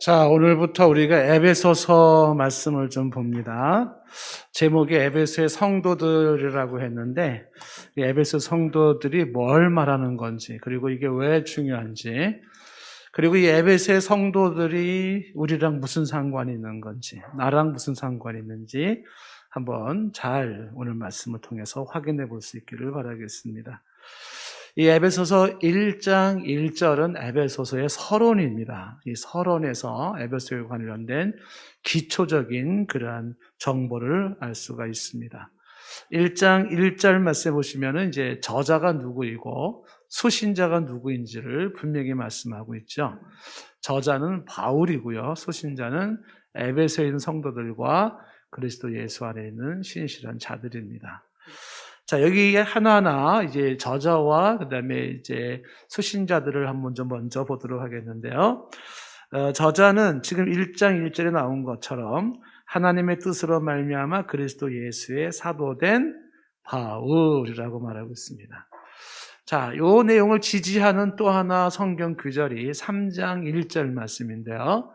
자, 오늘부터 우리가 에베소서 말씀을 좀 봅니다. 제목이 에베소의 성도들이라고 했는데, 이 에베소 성도들이 뭘 말하는 건지, 그리고 이게 왜 중요한지, 그리고 이 에베소의 성도들이 우리랑 무슨 상관이 있는 건지, 나랑 무슨 상관이 있는지 한번 잘 오늘 말씀을 통해서 확인해 볼 수 있기를 바라겠습니다. 이 에베소서 1장 1절은 에베소서의 서론입니다. 이 서론에서 에베소에 관련된 기초적인 그러한 정보를 알 수가 있습니다. 1장 1절 말씀해 보시면은 이제 저자가 누구이고 수신자가 누구인지를 분명히 말씀하고 있죠. 저자는 바울이고요. 수신자는 에베소에 있는 성도들과 그리스도 예수 안에 있는 신실한 자들입니다. 자, 여기 하나하나 이제 저자와 그다음에 이제 수신자들을 한번 좀 먼저 보도록 하겠는데요. 저자는 지금 1장 1절에 나온 것처럼 하나님의 뜻으로 말미암아 그리스도 예수의 사도된 바울이라고 말하고 있습니다. 자, 요 내용을 지지하는 또 하나 성경 구절이 3장 1절 말씀인데요.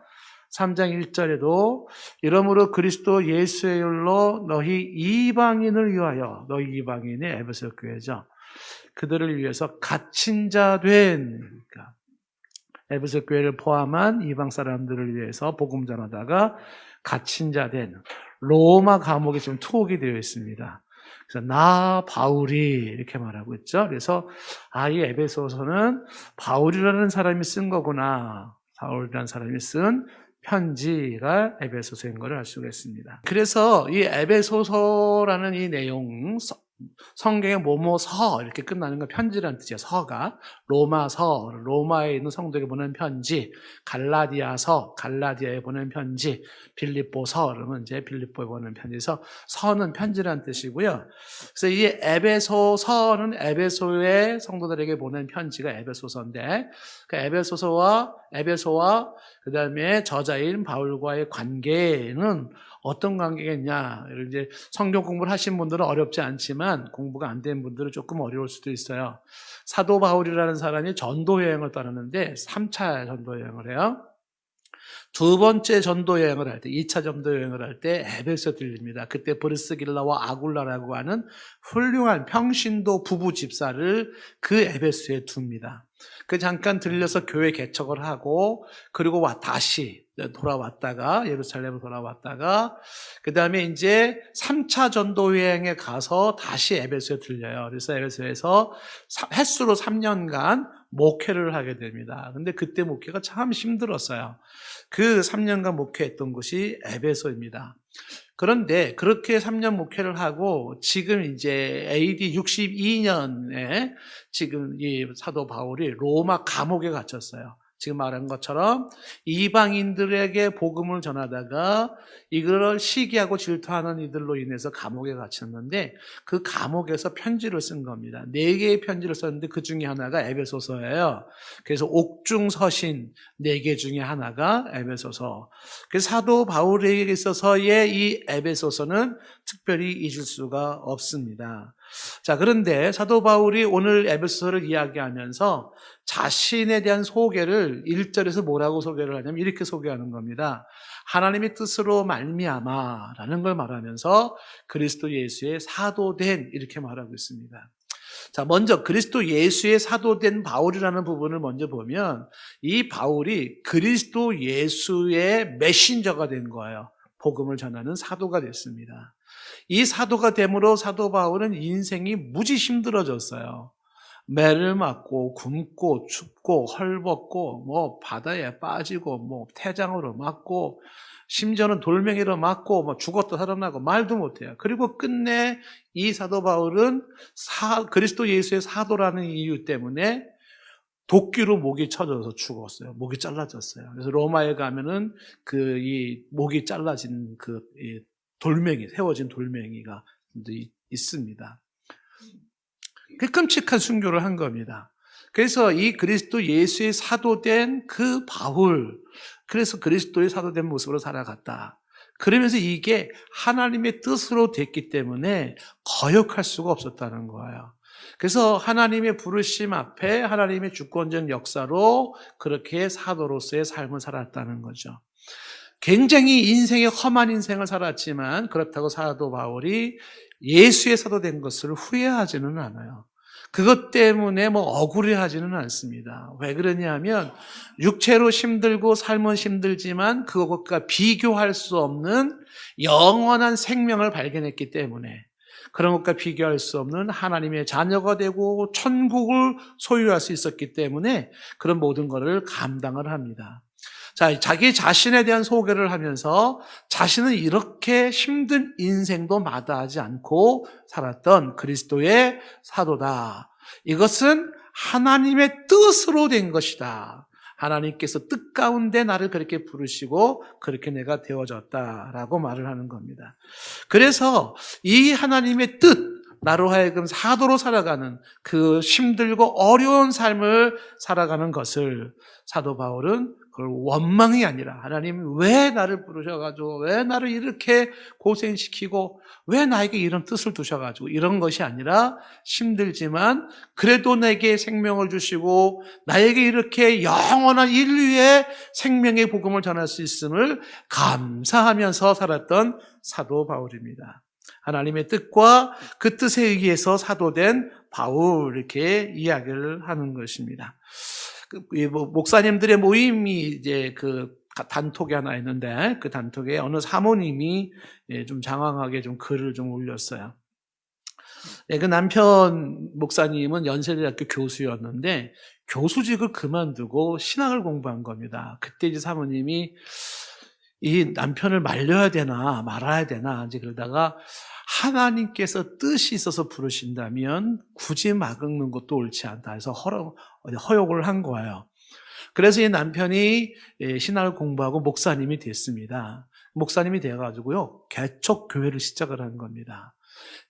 3장 1절에도 이러므로 그리스도 예수의 일로 너희 이방인을 위하여, 너희 이방인이 에베소 교회죠. 그들을 위해서 갇힌 자 된, 그러니까 에베소 교회를 포함한 이방 사람들을 위해서 복음 전하다가 갇힌 자 된 로마 감옥에 지금 투옥이 되어 있습니다. 그래서 나 바울이 이렇게 말하고 있죠. 그래서 이 에베소서는 바울이라는 사람이 쓴 거구나. 바울이라는 사람이 쓴 편지가 에베소서인 것을 알 수가 있습니다. 그래서 이 에베소서라는 이 내용, 성경의 뭐뭐서 이렇게 끝나는 건 편지라는 뜻이에요. 서가 로마서, 로마에 있는 성도에게 보낸 편지, 갈라디아서, 갈라디아에 보낸 편지, 빌립보서, 그러면 이제 빌립보에 보낸 편지에서 서는 편지라는 뜻이고요. 그래서 이 에베소서는 에베소의 성도들에게 보낸 편지가 에베소서인데, 그 에베소와 그다음에 저자인 바울과의 관계는 어떤 관계겠냐? 이제 성경 공부를 하신 분들은 어렵지 않지만 공부가 안 된 분들은 조금 어려울 수도 있어요. 사도 바울이라는 사람이 전도 여행을 떠나는데 3차 전도 여행을 해요. 두 번째 전도 여행을 할 때, 2차 전도 여행을 할 때 에베소에 들립니다. 그때 브리스길라와 아굴라라고 하는 훌륭한 평신도 부부 집사를 그 에베소에 둡니다. 그 잠깐 들려서 교회 개척을 하고, 그리고 다시 돌아왔다가, 예루살렘으로 돌아왔다가, 그 다음에 이제 3차 전도 여행에 가서 다시 에베소에 들려요. 그래서 에베소에서 횟수로 3년간 목회를 하게 됩니다. 근데 그때 목회가 참 힘들었어요. 그 3년간 목회했던 곳이 에베소입니다. 그런데 그렇게 3년 목회를 하고 지금 이제 AD 62년에 지금 이 사도 바울이 로마 감옥에 갇혔어요. 지금 말한 것처럼 이방인들에게 복음을 전하다가 이걸 시기하고 질투하는 이들로 인해서 감옥에 갇혔는데 그 감옥에서 편지를 쓴 겁니다. 4개의 편지를 썼는데 그 중에 하나가 에베소서예요. 그래서 옥중서신 4개 중에 하나가 에베소서. 그래서 사도 바울에게 있어서의 이 에베소서는 특별히 잊을 수가 없습니다. 자, 그런데 사도 바울이 오늘 에베소서를 이야기하면서 자신에 대한 소개를 1절에서 뭐라고 소개를 하냐면 이렇게 소개하는 겁니다. 하나님의 뜻으로 말미암아라는 걸 말하면서 그리스도 예수의 사도된 이렇게 말하고 있습니다. 자, 먼저 그리스도 예수의 사도된 바울이라는 부분을 먼저 보면 이 바울이 그리스도 예수의 메신저가 된 거예요. 복음을 전하는 사도가 됐습니다. 이 사도가 됨으로 사도 바울은 인생이 무지 힘들어졌어요. 매를 맞고 굶고 춥고 헐벗고 바다에 빠지고 태장으로 맞고 심지어는 돌멩이로 맞고 죽었다 살아나고 말도 못해요. 그리고 끝내 이 사도 바울은 그리스도 예수의 사도라는 이유 때문에 도끼로 목이 쳐져서 죽었어요. 목이 잘라졌어요. 그래서 로마에 가면은 이 목이 잘라진 이 돌멩이, 세워진 돌멩이가 있습니다. 그 끔찍한 순교를 한 겁니다. 그래서 이 그리스도 예수의 사도된 그 바울, 그래서 그리스도의 사도된 모습으로 살아갔다. 그러면서 이게 하나님의 뜻으로 됐기 때문에 거역할 수가 없었다는 거예요. 그래서 하나님의 부르심 앞에 하나님의 주권적 역사로 그렇게 사도로서의 삶을 살았다는 거죠. 굉장히 인생의 험한 인생을 살았지만 그렇다고 사도 바울이 예수의 사도 된 것을 후회하지는 않아요. 그것 때문에 억울해하지는 않습니다. 왜 그러냐면 육체로 힘들고 삶은 힘들지만 그것과 비교할 수 없는 영원한 생명을 발견했기 때문에, 그런 것과 비교할 수 없는 하나님의 자녀가 되고 천국을 소유할 수 있었기 때문에 그런 모든 것을 감당을 합니다. 자, 자기 자신에 대한 소개를 하면서 자신은 이렇게 힘든 인생도 마다하지 않고 살았던 그리스도의 사도다. 이것은 하나님의 뜻으로 된 것이다. 하나님께서 뜻 가운데 나를 그렇게 부르시고 그렇게 내가 되어졌다라고 말을 하는 겁니다. 그래서 이 하나님의 뜻, 나로 하여금 사도로 살아가는 그 힘들고 어려운 삶을 살아가는 것을 사도 바울은 그걸 원망이 아니라, 하나님 왜 나를 부르셔가지고 왜 나를 이렇게 고생시키고 왜 나에게 이런 뜻을 두셔가지고, 이런 것이 아니라 힘들지만 그래도 내게 생명을 주시고 나에게 이렇게 영원한 인류의 생명의 복음을 전할 수 있음을 감사하면서 살았던 사도 바울입니다. 하나님의 뜻과 그 뜻에 의해서 사도된 바울, 이렇게 이야기를 하는 것입니다. 목사님들의 모임이 이제 그 단톡이 하나 있는데, 그 단톡에 어느 사모님이 좀 장황하게 좀 글을 좀 올렸어요. 그 남편 목사님은 연세대학교 교수였는데 교수직을 그만두고 신학을 공부한 겁니다. 그때 이제 사모님이 이 남편을 말려야 되나 말아야 되나 이제 그러다가, 하나님께서 뜻이 있어서 부르신다면 굳이 막는 것도 옳지 않다 해서 허용을 한 거예요. 그래서 이 남편이 신학을 공부하고 목사님이 됐습니다. 목사님이 돼가지고요, 개척교회를 시작을 한 겁니다.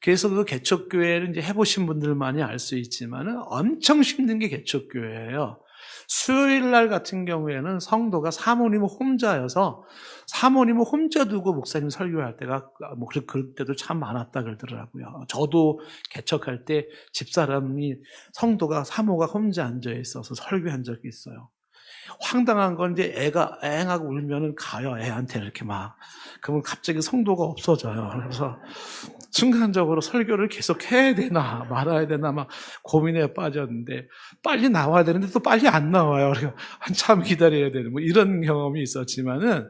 그래서 그 개척교회를 이제 해보신 분들만이 알 수 있지만은 엄청 힘든 게 개척교회예요. 수요일 날 같은 경우에는 성도가 사모님 혼자여서 사모님을 혼자 두고 목사님 설교할 때가 그럴 때도 참 많았다 그러더라고요. 저도 개척할 때 집사람이, 성도가 사모가 혼자 앉아 있어서 설교한 적이 있어요. 황당한 건 이제 애가 앵하고 울면은 가요, 애한테 이렇게 막. 그러면 갑자기 성도가 없어져요. 그래서 순간적으로 설교를 계속 해야 되나 말아야 되나 막 고민에 빠졌는데, 빨리 나와야 되는데 또 빨리 안 나와요. 그러니까 한참 기다려야 되는 이런 경험이 있었지만은,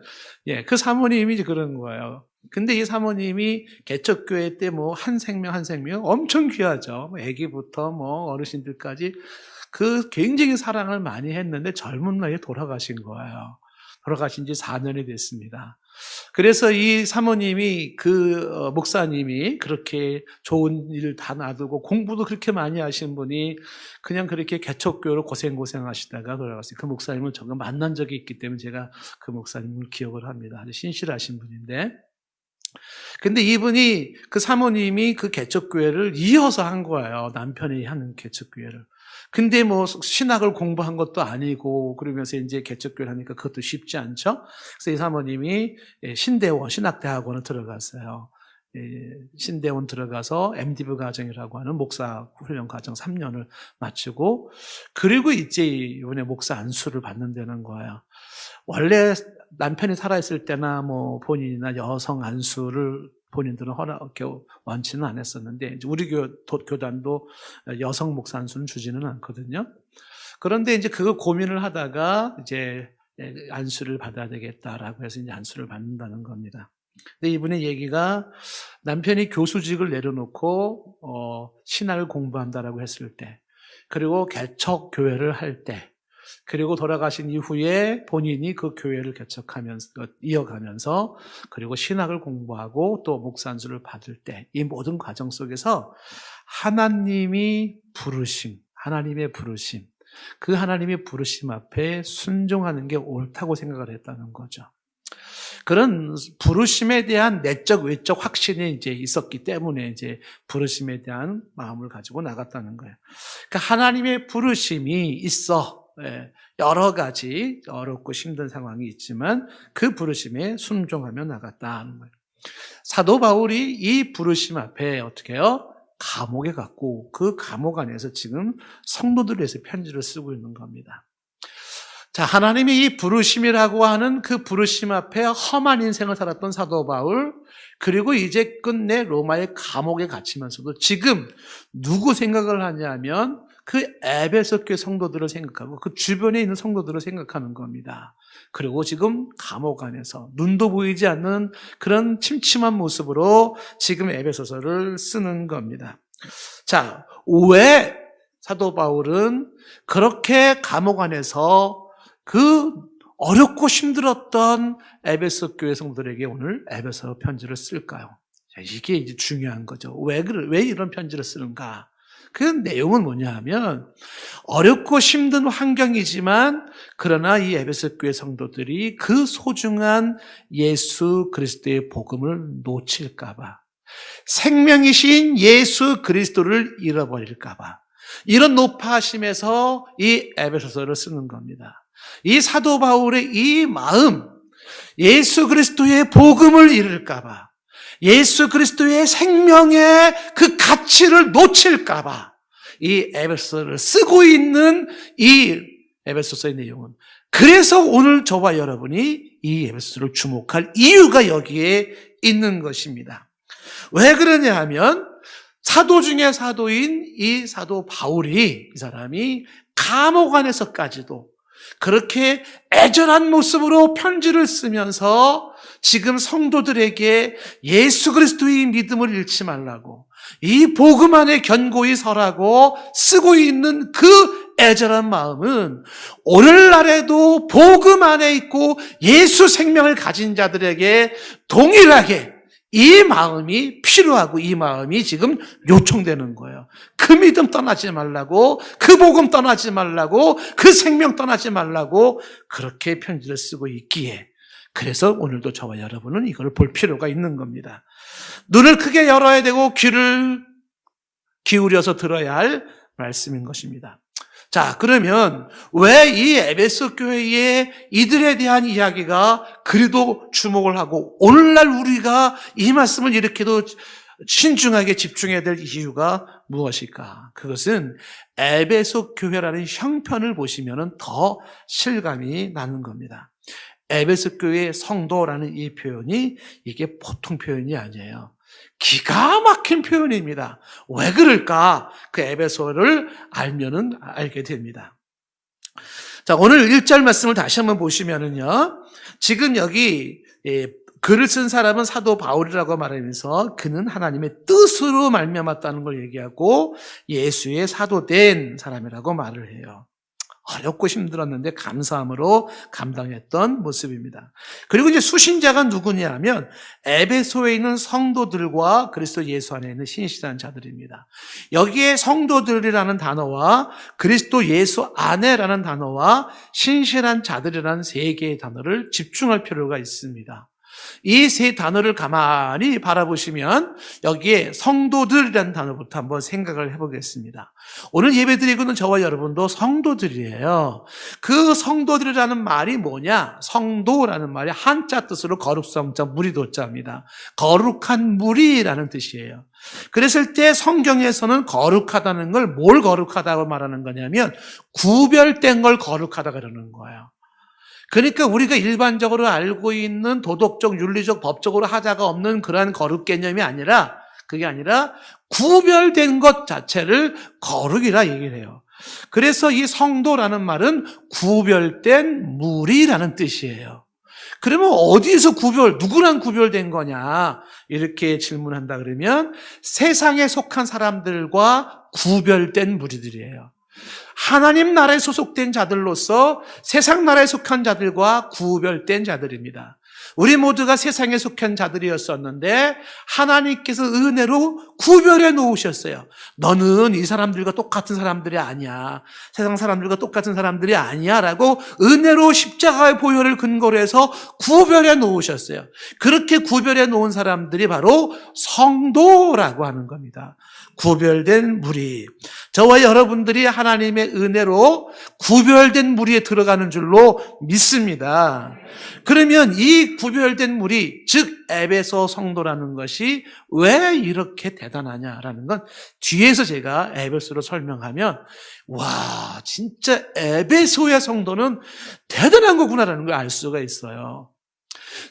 그 사모님이 이제 그런 거예요. 근데 이 사모님이 개척교회 때 한 생명 한 생명 엄청 귀하죠. 아기부터 어르신들까지 그 굉장히 사랑을 많이 했는데 젊은 나이에 돌아가신 거예요. 돌아가신 지 4년이 됐습니다. 그래서 이 사모님이, 그 목사님이 그렇게 좋은 일 다 놔두고 공부도 그렇게 많이 하신 분이 그냥 그렇게 개척교회로 고생하시다가 돌아갔어요. 그 목사님을 제가 만난 적이 있기 때문에 제가 그 목사님을 기억을 합니다. 아주 신실하신 분인데, 근데 이분이, 그 사모님이 그 개척교회를 이어서 한 거예요. 남편이 하는 개척교회를. 근데 신학을 공부한 것도 아니고 그러면서 이제 개척교회를 하니까 그것도 쉽지 않죠. 그래서 이 사모님이 신대원 신학대학원을 들어갔어요. 신대원 들어가서 MDiv 과정이라고 하는 목사 훈련 과정 3년을 마치고, 그리고 이제 이번에 목사 안수를 받는다는 거예요. 원래 남편이 살아있을 때나 본인이나 여성 안수를 본인들은 원치는 않았었는데, 우리 교단도 여성 목사 안수는 주지는 않거든요. 그런데 이제 그거 고민을 하다가 이제 안수를 받아야 되겠다라고 해서 이제 안수를 받는다는 겁니다. 근데 이분의 얘기가, 남편이 교수직을 내려놓고 신학을 공부한다라고 했을 때, 그리고 개척 교회를 할 때, 그리고 돌아가신 이후에 본인이 그 교회를 개척하면서 이어가면서, 그리고 신학을 공부하고 또 목사 안수를 받을 때, 이 모든 과정 속에서 하나님의 부르심, 그 하나님의 부르심 앞에 순종하는 게 옳다고 생각을 했다는 거죠. 그런 부르심에 대한 내적 외적 확신이 이제 있었기 때문에 이제 부르심에 대한 마음을 가지고 나갔다는 거예요. 그러니까 하나님의 부르심이 있어. 여러 가지 어렵고 힘든 상황이 있지만 그 부르심에 순종하며 나갔다는 거예요. 사도 바울이 이 부르심 앞에 어떻게 해요? 감옥에 갔고 그 감옥 안에서 지금 성도들을 위해서 편지를 쓰고 있는 겁니다. 자, 하나님이 이 부르심이라고 하는 그 부르심 앞에 험한 인생을 살았던 사도 바울, 그리고 이제 끝내 로마의 감옥에 갇히면서도 지금 누구 생각을 하냐면 그 에베소 교회 성도들을 생각하고 그 주변에 있는 성도들을 생각하는 겁니다. 그리고 지금 감옥 안에서 눈도 보이지 않는 그런 침침한 모습으로 지금 에베소서를 쓰는 겁니다. 자, 왜 사도 바울은 그렇게 감옥 안에서 그 어렵고 힘들었던 에베소 교회 성도들에게 오늘 에베소 편지를 쓸까요? 자, 이게 이제 중요한 거죠. 왜 이런 편지를 쓰는가? 그 내용은 뭐냐 하면 어렵고 힘든 환경이지만 그러나 이 에베소 교회 성도들이 그 소중한 예수 그리스도의 복음을 놓칠까 봐, 생명이신 예수 그리스도를 잃어버릴까 봐, 이런 높아하심에서 이 에베소서를 쓰는 겁니다. 이 사도 바울의 이 마음, 예수 그리스도의 복음을 잃을까 봐, 예수 그리스도의 생명의 그 가치를 놓칠까 봐 이 에베소서를 쓰고 있는 이 에베소서의 내용은, 그래서 오늘 저와 여러분이 이 에베소서를 주목할 이유가 여기에 있는 것입니다. 왜 그러냐 하면 사도 중에 사도인 이 사도 바울이, 이 사람이 감옥 안에서까지도 그렇게 애절한 모습으로 편지를 쓰면서 지금 성도들에게 예수 그리스도의 믿음을 잃지 말라고, 이 복음 안에 견고히 서라고 쓰고 있는 그 애절한 마음은 오늘날에도 복음 안에 있고 예수 생명을 가진 자들에게 동일하게 이 마음이 필요하고 이 마음이 지금 요청되는 거예요. 그 믿음 떠나지 말라고, 그 복음 떠나지 말라고, 그 생명 떠나지 말라고 그렇게 편지를 쓰고 있기에, 그래서 오늘도 저와 여러분은 이걸 볼 필요가 있는 겁니다. 눈을 크게 열어야 되고 귀를 기울여서 들어야 할 말씀인 것입니다. 자, 그러면 왜 이 에베소 교회의 이들에 대한 이야기가 그래도 주목을 하고 오늘날 우리가 이 말씀을 이렇게도 신중하게 집중해야 될 이유가 무엇일까? 그것은 에베소 교회라는 형편을 보시면 더 실감이 나는 겁니다. 에베소 교회 성도라는 이 표현이 이게 보통 표현이 아니에요. 기가 막힌 표현입니다. 왜 그럴까? 그 에베소를 알면은 알게 됩니다. 자, 오늘 1절 말씀을 다시 한번 보시면은요, 지금 여기 글을 쓴 사람은 사도 바울이라고 말하면서 그는 하나님의 뜻으로 말미암았다는 걸 얘기하고 예수의 사도된 사람이라고 말을 해요. 어렵고 힘들었는데 감사함으로 감당했던 모습입니다. 그리고 이제 수신자가 누구냐면 에베소에 있는 성도들과 그리스도 예수 안에 있는 신실한 자들입니다. 여기에 성도들이라는 단어와 그리스도 예수 안에라는 단어와 신실한 자들이라는 세 개의 단어를 집중할 필요가 있습니다. 이 세 단어를 가만히 바라보시면 여기에 성도들이라는 단어부터 한번 생각을 해보겠습니다. 오늘 예배드리고는 저와 여러분도 성도들이에요. 그 성도들이라는 말이 뭐냐? 성도라는 말이 한자 뜻으로 거룩성자 무리도자입니다. 거룩한 무리라는 뜻이에요. 그랬을 때 성경에서는 거룩하다는 걸 뭘 거룩하다고 말하는 거냐면 구별된 걸 거룩하다 그러는 거예요. 그러니까 우리가 일반적으로 알고 있는 도덕적, 윤리적, 법적으로 하자가 없는 그러한 거룩 개념이 아니라, 그게 아니라 구별된 것 자체를 거룩이라 얘기를 해요. 그래서 이 성도라는 말은 구별된 무리라는 뜻이에요. 그러면 어디에서 누구랑 구별된 거냐? 이렇게 질문한다 그러면 세상에 속한 사람들과 구별된 무리들이에요. 하나님 나라에 소속된 자들로서 세상 나라에 속한 자들과 구별된 자들입니다. 우리 모두가 세상에 속한 자들이었었는데 하나님께서 은혜로 구별해 놓으셨어요. 너는 이 사람들과 똑같은 사람들이 아니야. 세상 사람들과 똑같은 사람들이 아니야 라고 은혜로 십자가의 보혈을 근거로 해서 구별해 놓으셨어요. 그렇게 구별해 놓은 사람들이 바로 성도라고 하는 겁니다. 구별된 무리. 저와 여러분들이 하나님의 은혜로 구별된 무리에 들어가는 줄로 믿습니다. 그러면 이 이 구별된 무리, 즉 에베소 성도라는 것이 왜 이렇게 대단하냐라는 건 뒤에서 제가 에베소로 설명하면 와, 진짜 에베소의 성도는 대단한 거구나라는 걸 알 수가 있어요.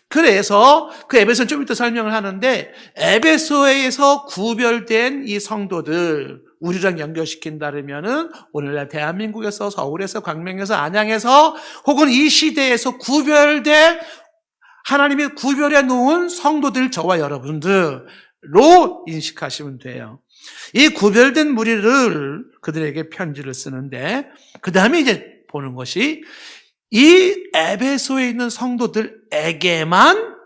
그래서 그 에베소는 좀 이따 설명을 하는데, 에베소에서 구별된 이 성도들, 우리랑 연결시킨다면은 오늘날 대한민국에서, 서울에서, 광명에서, 안양에서, 혹은 이 시대에서 구별된, 하나님이 구별해 놓은 성도들, 저와 여러분들로 인식하시면 돼요. 이 구별된 무리를 그들에게 편지를 쓰는데, 그 다음에 이제 보는 것이 이 에베소에 있는 성도들에게만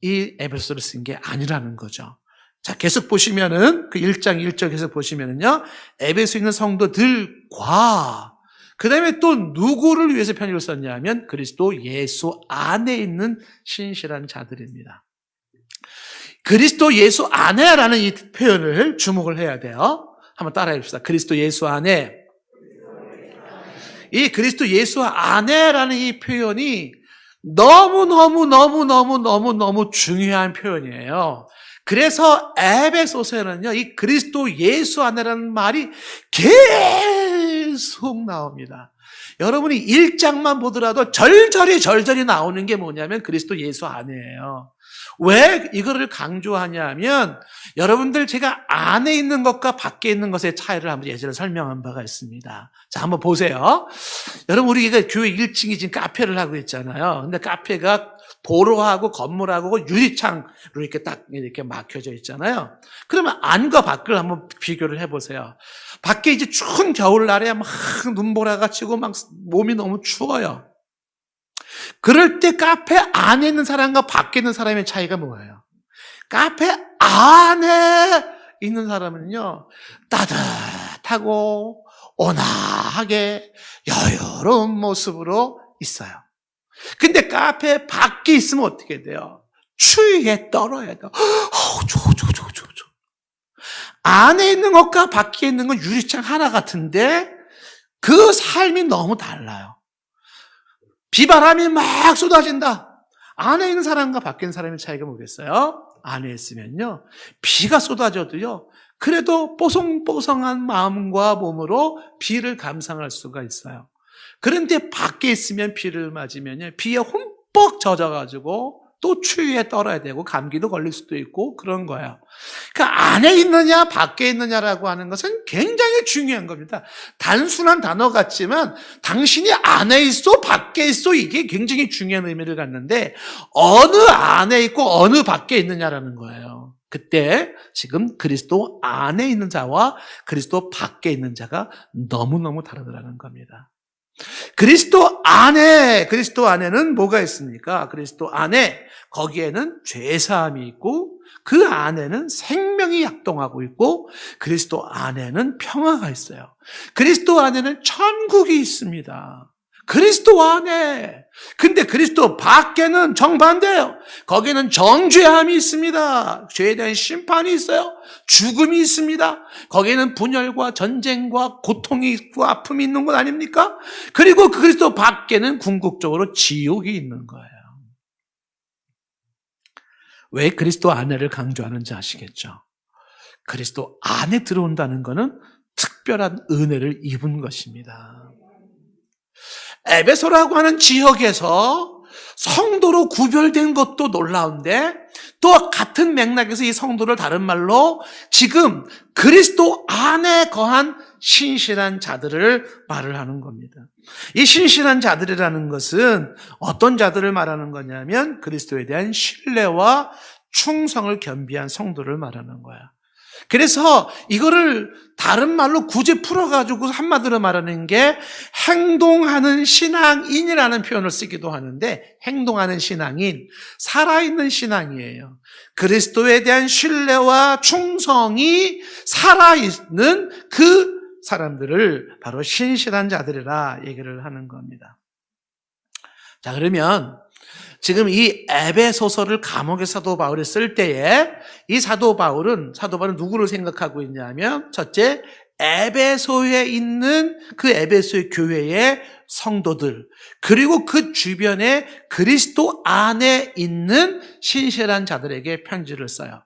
이 에베소를 쓴 게 아니라는 거죠. 자, 계속 보시면은 그 1장 1절에서 보시면은요, 에베소에 있는 성도들과 그 다음에 또 누구를 위해서 편지를 썼냐면 그리스도 예수 안에 있는 신실한 자들입니다. 그리스도 예수 안에라는 이 표현을 주목을 해야 돼요. 한번 따라해 봅시다. 그리스도 예수 안에. 이 그리스도 예수 안에라는 이 표현이 너무 중요한 표현이에요. 그래서 에베소서에는요, 이 그리스도 예수 안에라는 말이 계속 나옵니다. 여러분이 1장만 보더라도 절절히 나오는 게 뭐냐면 그리스도 예수 안에예요. 왜 이거를 강조하냐면 여러분들 제가 안에 있는 것과 밖에 있는 것의 차이를 한번 예전에 설명한 바가 있습니다. 자, 한번 보세요. 여러분, 우리가 교회 1층이 지금 카페를 하고 있잖아요. 근데 카페가 도로하고 건물하고 유리창으로 이렇게 딱 이렇게 막혀져 있잖아요. 그러면 안과 밖을 한번 비교를 해보세요. 밖에 이제 추운 겨울날에 막 눈보라가 치고 막 몸이 너무 추워요. 그럴 때 카페 안에 있는 사람과 밖에 있는 사람의 차이가 뭐예요? 카페 안에 있는 사람은요, 따뜻하고 온화하게 여유로운 모습으로 있어요. 근데 카페 밖에 있으면 어떻게 돼요? 추위에 떨어야 돼요. 안에 있는 것과 밖에 있는 건 유리창 하나 같은데 그 삶이 너무 달라요. 비바람이 막 쏟아진다. 안에 있는 사람과 밖에 있는 사람의 차이가 뭐겠어요? 안에 있으면요, 비가 쏟아져도요, 그래도 뽀송뽀송한 마음과 몸으로 비를 감상할 수가 있어요. 그런데 밖에 있으면 비를 맞으면요, 비에 흠뻑 젖어가지고 또 추위에 떨어야 되고 감기도 걸릴 수도 있고 그런 거예요. 그러니까 안에 있느냐 밖에 있느냐라고 하는 것은 굉장히 중요한 겁니다. 단순한 단어 같지만 당신이 안에 있어 밖에 있어 이게 굉장히 중요한 의미를 갖는데 어느 안에 있고 어느 밖에 있느냐라는 거예요. 그때 지금 그리스도 안에 있는 자와 그리스도 밖에 있는 자가 너무너무 다르더라는 겁니다. 그리스도 안에는 뭐가 있습니까? 그리스도 안에, 거기에는 죄사함이 있고, 그 안에는 생명이 약동하고 있고, 그리스도 안에는 평화가 있어요. 그리스도 안에는 천국이 있습니다. 그리스도 안에. 근데 그리스도 밖에는 정반대예요. 거기는 정죄함이 있습니다. 죄에 대한 심판이 있어요. 죽음이 있습니다. 거기에는 분열과 전쟁과 고통이 있고 아픔이 있는 것 아닙니까? 그리고 그 그리스도 밖에는 궁극적으로 지옥이 있는 거예요. 왜 그리스도 안에를 강조하는지 아시겠죠? 그리스도 안에 들어온다는 것은 특별한 은혜를 입은 것입니다. 에베소라고 하는 지역에서 성도로 구별된 것도 놀라운데 또 같은 맥락에서 이 성도를 다른 말로 지금 그리스도 안에 거한 신실한 자들을 말을 하는 겁니다. 이 신실한 자들이라는 것은 어떤 자들을 말하는 거냐면 그리스도에 대한 신뢰와 충성을 겸비한 성도를 말하는 거야. 그래서 이거를 다른 말로 굳이 풀어가지고 한마디로 말하는 게 행동하는 신앙인이라는 표현을 쓰기도 하는데 행동하는 신앙인, 살아있는 신앙이에요. 그리스도에 대한 신뢰와 충성이 살아있는 그 사람들을 바로 신실한 자들이라 얘기를 하는 겁니다. 자, 그러면 지금 이 에베소서를 감옥의 사도 바울이 쓸 때에 이 사도 바울은 누구를 생각하고 있냐면 첫째 에베소에 있는 그 에베소의 교회의 성도들, 그리고 그 주변에 그리스도 안에 있는 신실한 자들에게 편지를 써요.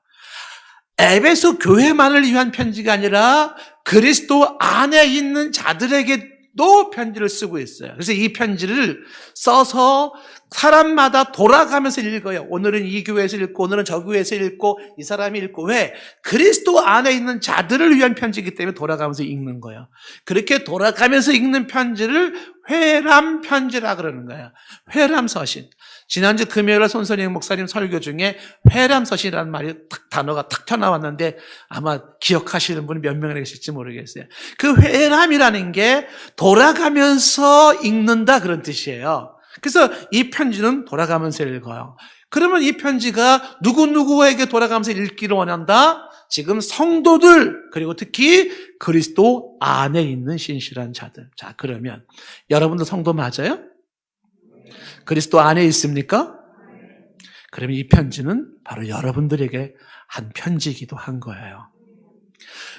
에베소 교회만을 위한 편지가 아니라 그리스도 안에 있는 자들에게도 편지를 쓰고 있어요. 그래서 이 편지를 써서 사람마다 돌아가면서 읽어요. 오늘은 이 교회에서 읽고 오늘은 저 교회에서 읽고 이 사람이 읽고. 왜? 그리스도 안에 있는 자들을 위한 편지이기 때문에 돌아가면서 읽는 거예요. 그렇게 돌아가면서 읽는 편지를 회람 편지라 그러는 거예요. 회람 서신. 지난주 금요일에 손선영 목사님 설교 중에 회람 서신이라는 말이 단어가 탁 튀어나왔는데 아마 기억하시는 분이 몇 명이나 계실지 모르겠어요. 그 회람이라는 게 돌아가면서 읽는다 그런 뜻이에요. 그래서 이 편지는 돌아가면서 읽어요. 그러면 이 편지가 누구누구에게 돌아가면서 읽기를 원한다? 지금 성도들, 그리고 특히 그리스도 안에 있는 신실한 자들. 자, 그러면 여러분도 성도 맞아요? 그리스도 안에 있습니까? 그러면 이 편지는 바로 여러분들에게 한 편지이기도 한 거예요.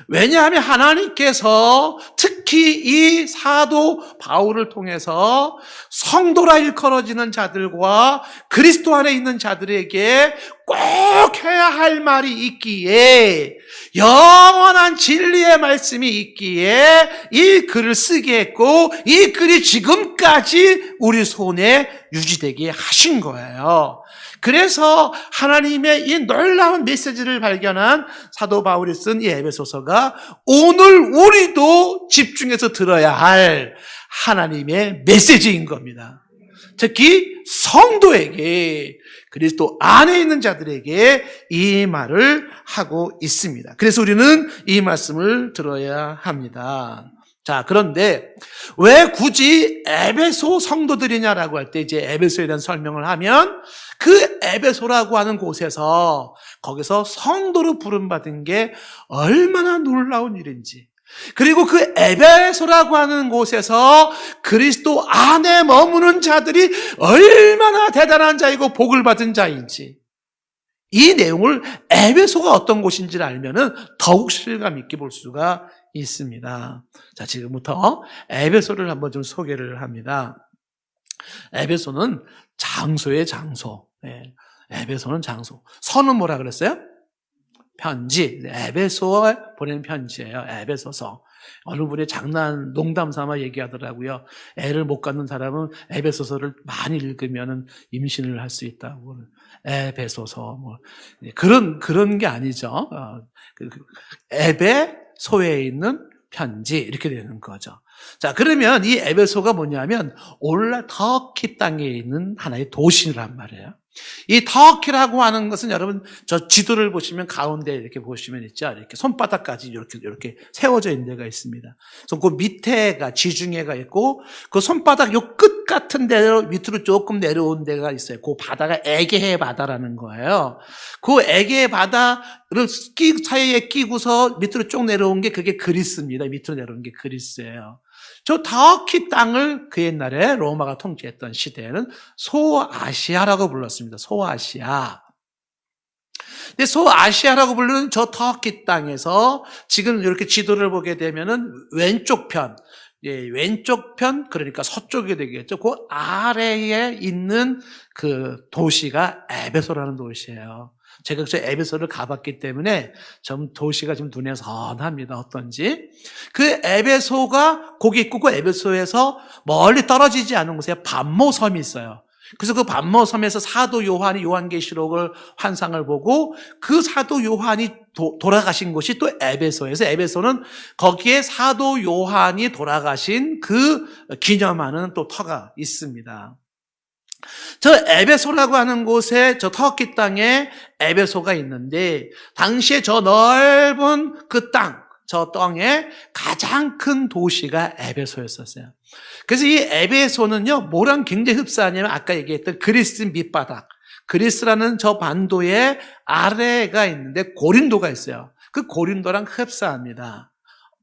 왜냐하면 하나님께서 특히 이 사도 바울을 통해서 성도라 일컬어지는 자들과 그리스도 안에 있는 자들에게 꼭 해야 할 말이 있기에, 영원한 진리의 말씀이 있기에 이 글을 쓰게 했고, 이 글이 지금까지 우리 손에 유지되게 하신 거예요. 그래서 하나님의 이 놀라운 메시지를 발견한 사도 바울이 쓴 이 에베소서가 오늘 우리도 집중해서 들어야 할 하나님의 메시지인 겁니다. 특히 성도에게, 그리스도 안에 있는 자들에게 이 말을 하고 있습니다. 그래서 우리는 이 말씀을 들어야 합니다. 자, 그런데 왜 굳이 에베소 성도들이냐라고 할 때 이제 에베소에 대한 설명을 하면, 그 에베소라고 하는 곳에서 거기서 성도로 부름받은 게 얼마나 놀라운 일인지, 그리고 그 에베소라고 하는 곳에서 그리스도 안에 머무는 자들이 얼마나 대단한 자이고 복을 받은 자인지, 이 내용을 에베소가 어떤 곳인지를 알면은 더욱 실감 있게 볼 수가 있습니다. 자, 지금부터 에베소를 한번 좀 소개를 합니다. 에베소는 장소의 장소. 에베소는 장소. 서는 뭐라 그랬어요? 편지. 에베소에 보내는 편지예요. 에베소서. 어느 분이 장난, 농담 삼아 얘기하더라고요. 애를 못 갖는 사람은 에베소서를 많이 읽으면 임신을 할 수 있다고. 에베소서. 뭐. 그런 게 아니죠. 에베소에 있는 편지. 이렇게 되는 거죠. 자, 그러면 이 에베소가 뭐냐면 터키 땅에 있는 하나의 도시란 말이에요. 이 터키라고 하는 것은 여러분 저 지도를 보시면 가운데 이렇게 보시면 있죠. 이렇게 손바닥까지 이렇게 세워져 있는 데가 있습니다. 그래서 그 밑에가 지중해가 있고, 그 손바닥 요 끝 같은 데로 밑으로 조금 내려온 데가 있어요. 그 바다가 에게해 바다라는 거예요. 그 에게해 바다를 사이에 끼고서 밑으로 쭉 내려온 게 그게 그리스입니다. 밑으로 내려온 게 그리스예요. 저 터키 땅을 그 옛날에 로마가 통치했던 시대에는 소아시아라고 불렀습니다. 소아시아. 근데 소아시아라고 부르는 저 터키 땅에서 지금 이렇게 지도를 보게 되면은 왼쪽 편, 그러니까 서쪽이 되겠죠. 그 아래에 있는 그 도시가 에베소라는 도시예요. 제가 그 에베소를 가봤기 때문에 좀 도시가 좀 눈에 선합니다. 어떤지. 그 에베소가 거기 있고, 그 에베소에서 멀리 떨어지지 않은 곳에 반모섬이 있어요. 그래서 그 반모섬에서 사도 요한이 요한계시록을 환상을 보고, 그 사도 요한이 돌아가신 곳이 또 에베소에서, 에베소는 거기에 사도 요한이 돌아가신 그 기념하는 또 터가 있습니다. 저 에베소라고 하는 곳에, 저 터키 땅에 에베소가 있는데, 당시에 저 넓은 그 땅, 저 땅에 가장 큰 도시가 에베소였었어요. 그래서 이 에베소는요, 뭐랑 굉장히 흡사하냐면 아까 얘기했던 그리스 밑바닥, 그리스라는 저 반도의 아래가 있는데 고린도가 있어요. 그 고린도랑 흡사합니다.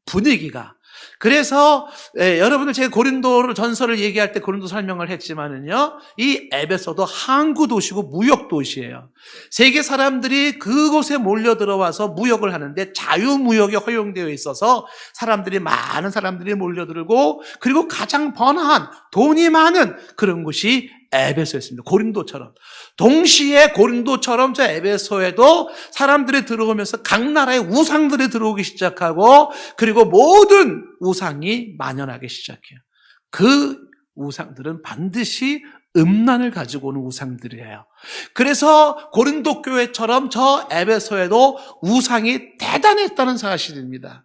분위기가. 그래서 여러분들 제가 고린도 전서를 얘기할 때 고린도 설명을 했지만은요, 이 에베소도 항구 도시고 무역 도시예요. 세계 사람들이 그곳에 몰려 들어와서 무역을 하는데 자유무역이 허용되어 있어서 많은 사람들이 몰려들고, 그리고 가장 번화한 돈이 많은 그런 곳이 에베소였습니다. 고린도처럼. 동시에 고린도처럼 저 에베소에도 사람들이 들어오면서 각 나라의 우상들이 들어오기 시작하고, 그리고 모든 우상이 만연하기 시작해요. 그 우상들은 반드시 음란을 가지고 오는 우상들이에요. 그래서 고린도 교회처럼 저 에베소에도 우상이 대단했다는 사실입니다.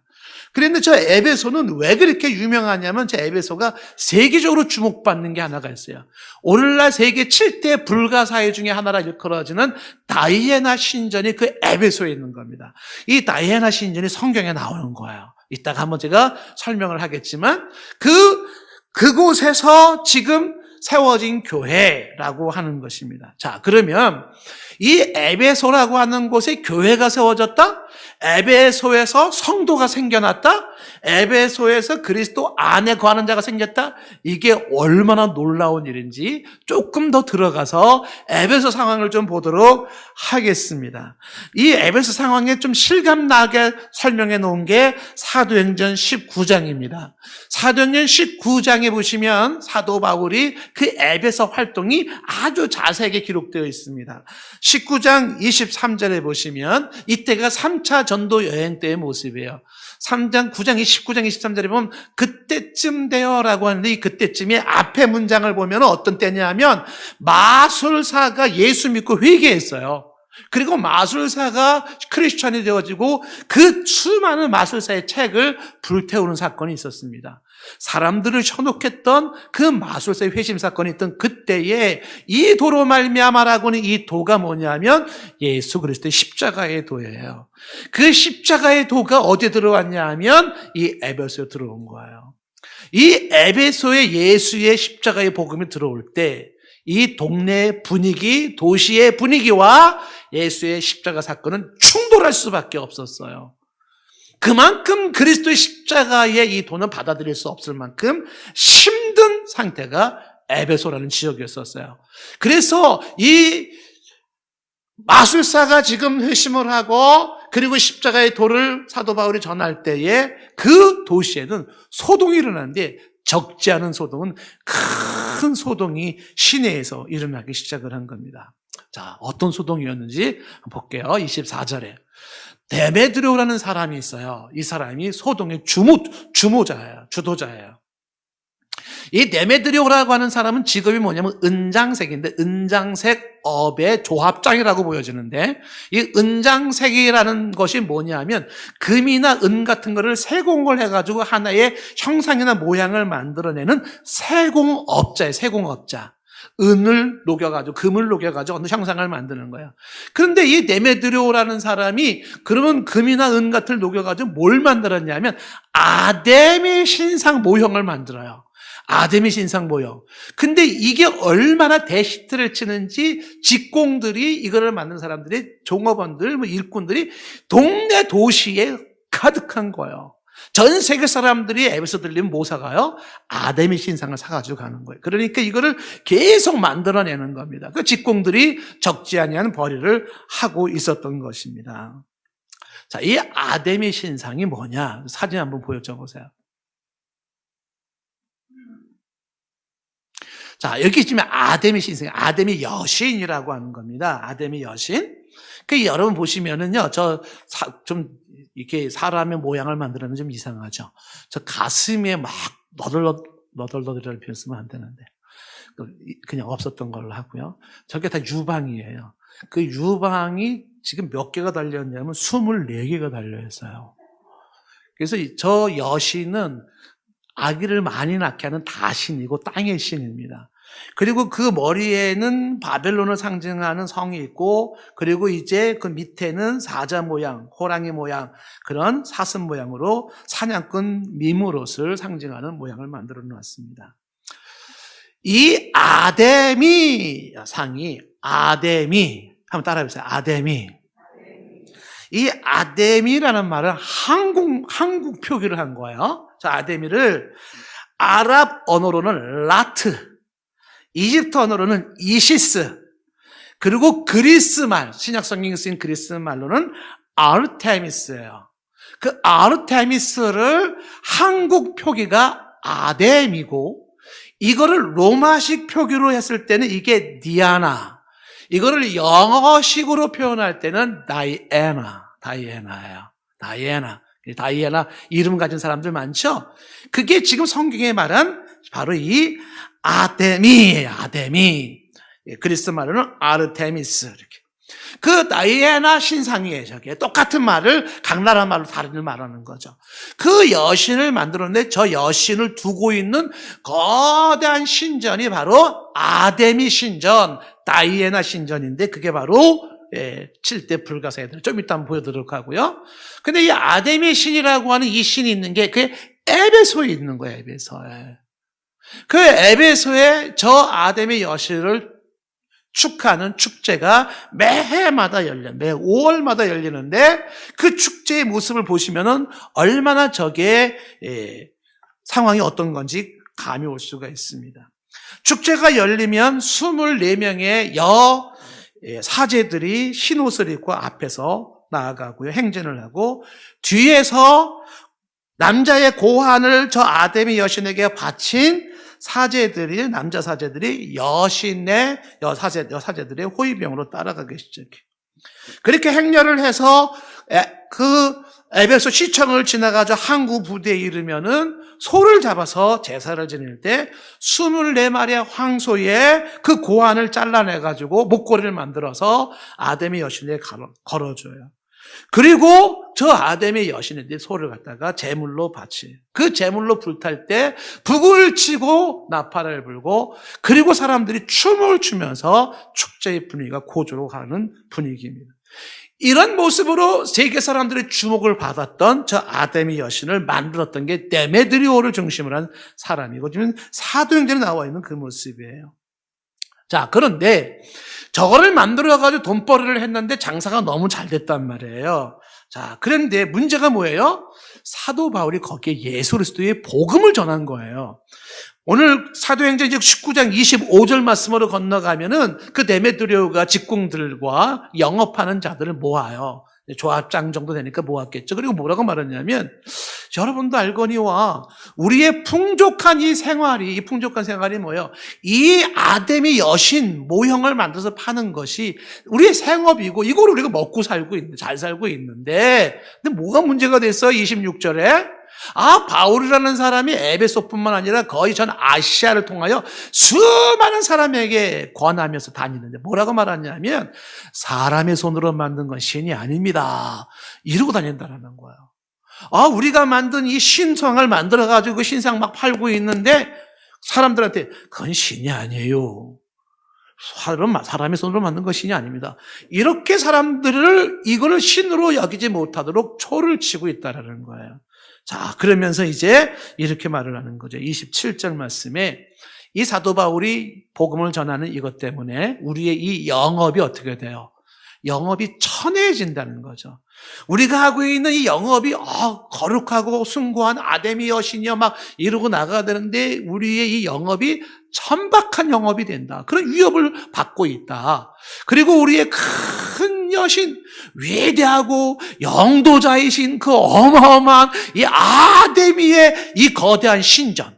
그런데 저 에베소는 왜 그렇게 유명하냐면, 저 에베소가 세계적으로 주목받는 게 하나가 있어요. 오늘날 세계 7대 불가사의 중에 하나라 일컬어지는 다이애나 신전이 그 에베소에 있는 겁니다. 이 다이애나 신전이 성경에 나오는 거예요. 이따가 한번 제가 설명을 하겠지만, 그곳에서 지금 세워진 교회라고 하는 것입니다. 자, 그러면 이 에베소라고 하는 곳에 교회가 세워졌다? 에베소에서 성도가 생겨났다? 에베소에서 그리스도 안에 거하는 자가 생겼다? 이게 얼마나 놀라운 일인지 조금 더 들어가서 에베소 상황을 좀 보도록 하겠습니다. 이 에베소 상황에 좀 실감나게 설명해 놓은 게 사도행전 19장입니다. 사도행전 19장에 보시면 사도 바울이 그 에베소 활동이 아주 자세하게 기록되어 있습니다. 19장 23절에 보시면 이때가 3차 전도 여행 때의 모습이에요. 19장 23절에 보면 그때쯤 되어라고 하는데, 이 그때쯤에 앞에 문장을 보면 어떤 때냐면, 마술사가 예수 믿고 회개했어요. 그리고 마술사가 크리스천이 되어지고 그 수많은 마술사의 책을 불태우는 사건이 있었습니다. 사람들을 현혹했던 그 마술사의 회심 사건이 있던 그때에 이 도로 말미암아라고는, 이 도가 뭐냐면 예수 그리스도의 십자가의 도예요. 그 십자가의 도가 어디에 들어왔냐 하면 이 에베소에 들어온 거예요. 이 에베소에 예수의 십자가의 복음이 들어올 때 이 동네의 분위기, 도시의 분위기와 예수의 십자가 사건은 충돌할 수밖에 없었어요. 그만큼 그리스도의 십자가의 이 도는 받아들일 수 없을 만큼 힘든 상태가 에베소라는 지역이었었어요. 그래서 이 마술사가 지금 회심을 하고, 그리고 십자가의 도를 사도 바울이 전할 때에 그 도시에는 소동이 일어나는데, 적지 않은 소동은 큰 소동이 시내에서 일어나기 시작을 한 겁니다. 자, 어떤 소동이었는지 한번 볼게요. 24절에 데메드로라는 사람이 있어요. 이 사람이 소동의 주도자예요. 이 데메드리오라고 하는 사람은 직업이 뭐냐면 은장색인데, 은장색 업의 조합장이라고 보여지는데, 이 은장색이라는 것이 뭐냐면 금이나 은 같은 거를 세공을 해가지고 하나의 형상이나 모양을 만들어내는 세공업자예요. 세공업자. 은을 녹여가지고, 금을 녹여가지고 어느 형상을 만드는 거예요. 그런데 이 데메드리오라는 사람이 그러면 금이나 은 같은 걸 녹여가지고 뭘 만들었냐면 아데미 신상 모형을 만들어요. 아데미 신상 모형. 근데 이게 얼마나 대히트를 치는지 직공들이, 이거를 만든 사람들이, 종업원들, 일꾼들이 동네 도시에 가득한 거예요. 전 세계 사람들이 에베소 들리면 뭐 사가요? 아데미 신상을 사가지고 가는 거예요. 그러니까 이거를 계속 만들어내는 겁니다. 그 직공들이 적지 아니한 벌이를 하고 있었던 것입니다. 자, 이 아데미 신상이 뭐냐? 사진 한번 보여줘 보세요. 자, 여기 지금 아데미 신상, 아데미 여신이라고 하는 겁니다. 아데미 여신. 그 여러분 보시면은요, 좀 이렇게 사람의 모양을 만들어는 좀 이상하죠. 저 가슴에 막 너덜너덜이라는 표현 쓰면 안 되는데, 그냥 없었던 걸로 하고요. 저게 다 유방이에요. 그 유방이 지금 몇 개가 달려있냐면 24개가 달려있어요. 그래서 저 여신은 아기를 많이 낳게 하는 다신이고 땅의 신입니다. 그리고 그 머리에는 바벨론을 상징하는 성이 있고, 그리고 이제 그 밑에는 사자 모양, 호랑이 모양, 그런 사슴 모양으로 사냥꾼 미무롯을 상징하는 모양을 만들어 놨습니다. 이 아데미 상이, 아데미, 한번 따라해보세요. 아데미. 이 아데미라는 말은 한국 표기를 한 거예요. 저 아데미를 아랍 언어로는 라트, 이집트 언어로는 이시스, 그리고 그리스 말, 신약 성경에 쓰인 그리스 말로는 아르테미스예요. 그 아르테미스를 한국 표기가 아뎀이고, 이거를 로마식 표기로 했을 때는 이게 디아나, 이거를 영어식으로 표현할 때는 다이애나예요. 다이애나 이름 가진 사람들 많죠? 그게 지금 성경에 말한 바로 이 아데미예요. 아데미. 그리스 말로는 아르테미스. 이렇게. 그 다이애나 신상이에요. 저게 똑같은 말을 각 나라 말로 다른 말하는 거죠. 그 여신을 만들었는데 저 여신을 두고 있는 거대한 신전이 바로 아데미 신전, 다이애나 신전인데 그게 바로 7대 불가사의들. 좀 이따 한번 보여드리도록 하고요. 근데 이 아데미 신이라고 하는 이 신이 있는 게 그게 에베소에 있는 거예요. 에베소에. 그 에베소에 저 아데미 여신을 축하하는 축제가 매해마다 매 5월마다 열리는데 그 축제의 모습을 보시면은 얼마나 저게 상황이 어떤 건지 감이 올 수가 있습니다. 축제가 열리면 24명의 사제들이 흰 옷을 입고 앞에서 나아가고요. 행진을 하고 뒤에서 남자의 고환을 저 아데미 여신에게 바친 남자 사제들이 여신의 여사제들의 호위병으로 따라가기 시작해요. 그렇게 행렬을 해서 그 에베소 시청을 지나가서 항구 부대에 이르면은 소를 잡아서 제사를 지낼 때 24마리의 황소의 그 고환을 잘라내가지고 목걸이를 만들어서 아데미 여신에게 걸어줘요. 그리고 저 아데미 여신의 소를 갖다가 제물로 바치. 그 제물로 불탈 때 북을 치고 나팔을 불고 그리고 사람들이 춤을 추면서 축제의 분위기가 고조로 가는 분위기입니다. 이런 모습으로 세계 사람들의 주목을 받았던 저 아데미 여신을 만들었던 게 데메드리오를 중심으로 한 사람이고 지금 사도행전에 나와 있는 그 모습이에요. 자, 그런데 저거를 만들어가지고 돈벌이를 했는데 장사가 너무 잘 됐단 말이에요. 자, 그런데 문제가 뭐예요? 사도 바울이 거기에 예수 그리스도의 복음을 전한 거예요. 오늘 사도행전 19장 25절 말씀으로 건너가면은 그 데메드리오가 직공들과 영업하는 자들을 모아요. 조합장 정도 되니까 모았겠죠. 그리고 뭐라고 말하냐면 여러분도 알거니와 우리의 풍족한 이 풍족한 생활이 뭐예요? 이 아데미 여신 모형을 만들어서 파는 것이 우리의 생업이고 이걸 우리가 먹고 살고 있는데 잘 살고 있는데 근데 뭐가 문제가 됐어요? 26절에 바울이라는 사람이 에베소뿐만 아니라 거의 전 아시아를 통하여 수많은 사람에게 권하면서 다니는데 뭐라고 말하냐면 사람의 손으로 만든 건 신이 아닙니다. 이러고 다닌다는 거예요. 우리가 만든 이 신상을 만들어가지고 그 신상 막 팔고 있는데 사람들한테 그건 신이 아니에요. 사람의 손으로 만든 건 신이 아닙니다. 이렇게 사람들을 이거를 신으로 여기지 못하도록 초를 치고 있다는 거예요. 자, 그러면서 이제 이렇게 말을 하는 거죠. 27절 말씀에 이 사도 바울이 복음을 전하는 이것 때문에 우리의 이 영업이 어떻게 돼요? 영업이 천해진다는 거죠. 우리가 하고 있는 이 영업이 거룩하고 숭고한 아데미 여신이여 막 이러고 나가야 되는데 우리의 이 영업이 천박한 영업이 된다. 그런 위협을 받고 있다. 그리고 우리의 큰 여신, 위대하고 영도자이신 그 어마어마한 이 아데미의 이 거대한 신전,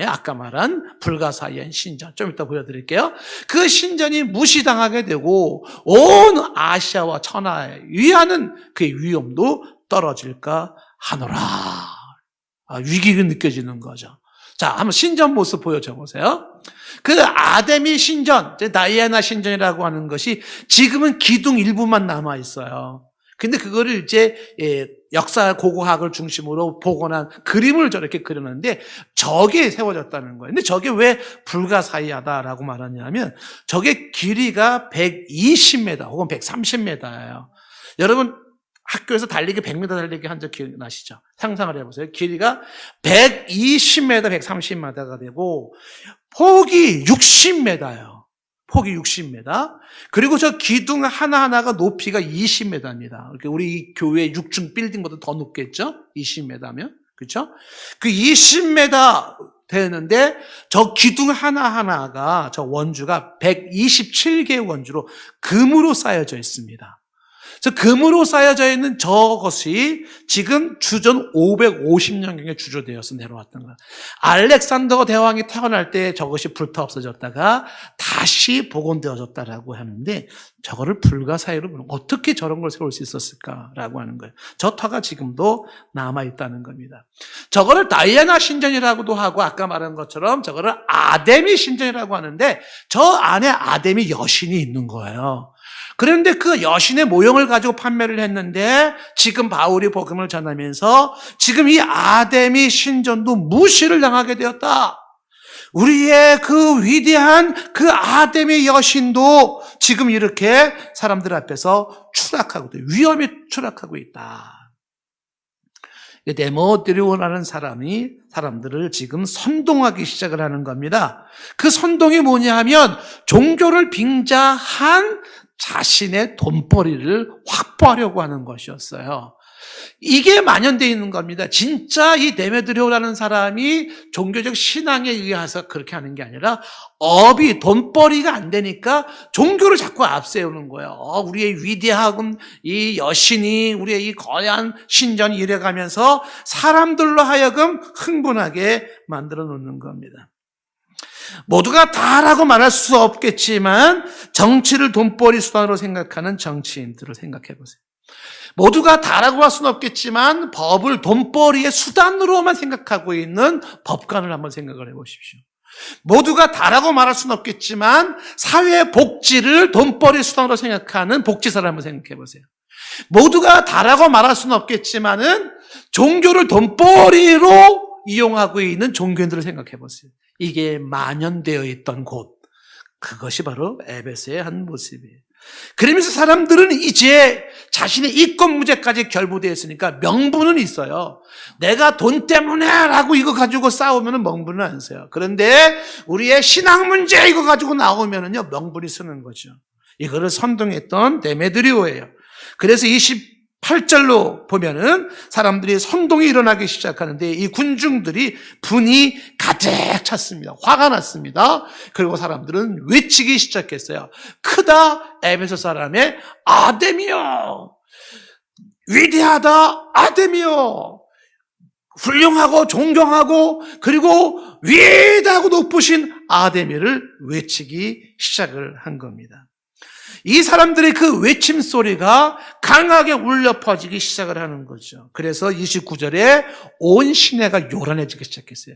아까 말한 불가사의한 신전, 좀 이따 보여드릴게요. 그 신전이 무시당하게 되고 온 아시아와 천하에 위하는 그 위험도 떨어질까 하노라. 위기가 느껴지는 거죠. 자, 한번 신전 모습 보여줘 보세요. 그 아데미 신전, 다이애나 신전이라고 하는 것이 지금은 기둥 일부만 남아 있어요. 근데 그거를 이제 역사 고고학을 중심으로 복원한 그림을 저렇게 그렸는데 저게 세워졌다는 거예요. 근데 저게 왜 불가사의하다라고 말하냐면 저게 길이가 120m 혹은 130m예요. 여러분 학교에서 달리기 100m 달리기 한 적 기억나시죠? 상상을 해보세요. 길이가 120m, 130m가 되고 폭이 60m예요. 폭이 60m. 그리고 저 기둥 하나하나가 높이가 20m입니다. 우리 교회 6층 빌딩보다 더 높겠죠? 20m면. 그렇죠? 그 20m 되는데 저 기둥 하나하나가 저 원주가 127개의 원주로 금으로 쌓여져 있습니다. 그래서 금으로 쌓여져 있는 저것이 지금 주전 550년경에 주조되어서 내려왔던 거예요. 알렉산더 대왕이 태어날 때 저것이 불타 없어졌다가 다시 복원되어졌다라고 하는데 저거를 불가사의로 어떻게 저런 걸 세울 수 있었을까라고 하는 거예요. 저 터가 지금도 남아있다는 겁니다. 저거를 다이애나 신전이라고도 하고 아까 말한 것처럼 저거를 아데미 신전이라고 하는데 저 안에 아데미 여신이 있는 거예요. 그런데 그 여신의 모형을 가지고 판매를 했는데 지금 바울이 복음을 전하면서 지금 이 아데미 신전도 무시를 당하게 되었다. 우리의 그 위대한 그 아데미 여신도 지금 이렇게 사람들 앞에서 추락하고 있다. 위험에 추락하고 있다. 데모데리오라는 사람들을 지금 선동하기 시작을 하는 겁니다. 그 선동이 뭐냐 하면 종교를 빙자한 자신의 돈벌이를 확보하려고 하는 것이었어요. 이게 만연되어 있는 겁니다. 진짜 이 데메드리오라는 사람이 종교적 신앙에 의해서 그렇게 하는 게 아니라 업이 돈벌이가 안 되니까 종교를 자꾸 앞세우는 거예요. 우리의 위대한 이 여신이 우리의 이 거대한 신전이 이래가면서 사람들로 하여금 흥분하게 만들어 놓는 겁니다. 모두가 다라고 말할 수 없겠지만 정치를 돈벌이 수단으로 생각하는 정치인들을 생각해 보세요. 모두가 다라고 할 수는 없겠지만 법을 돈벌이의 수단으로만 생각하고 있는 법관을 한번 생각을 해 보십시오. 모두가 다라고 말할 수는 없겠지만 사회복지를 돈벌이 수단으로 생각하는 복지사를 한번 생각해 보세요. 모두가 다라고 말할 수는 없겠지만은 종교를 돈벌이로 이용하고 있는 종교인들을 생각해 보세요. 이게 만연되어 있던 곳, 그것이 바로 에베소의 한 모습이에요. 그러면서 사람들은 이제 자신의 이권 문제까지 결부되어 있으니까 명분은 있어요. 내가 돈 때문에 라고 이거 가지고 싸우면 명분은 안 써요. 그런데 우리의 신앙 문제 이거 가지고 나오면은요, 명분이 쓰는 거죠. 이거를 선동했던 데메드리오예요. 그래서 28절로 보면은 사람들이 선동이 일어나기 시작하는데 이 군중들이 분이 가득 찼습니다. 화가 났습니다. 그리고 사람들은 외치기 시작했어요. 크다 에베소 사람의 아데미여, 위대하다 아데미여, 훌륭하고 존경하고 그리고 위대하고 높으신 아데미를 외치기 시작을 한 겁니다. 이 사람들의 그 외침 소리가 강하게 울려 퍼지기 시작을 하는 거죠. 그래서 29절에 온 시내가 요란해지기 시작했어요.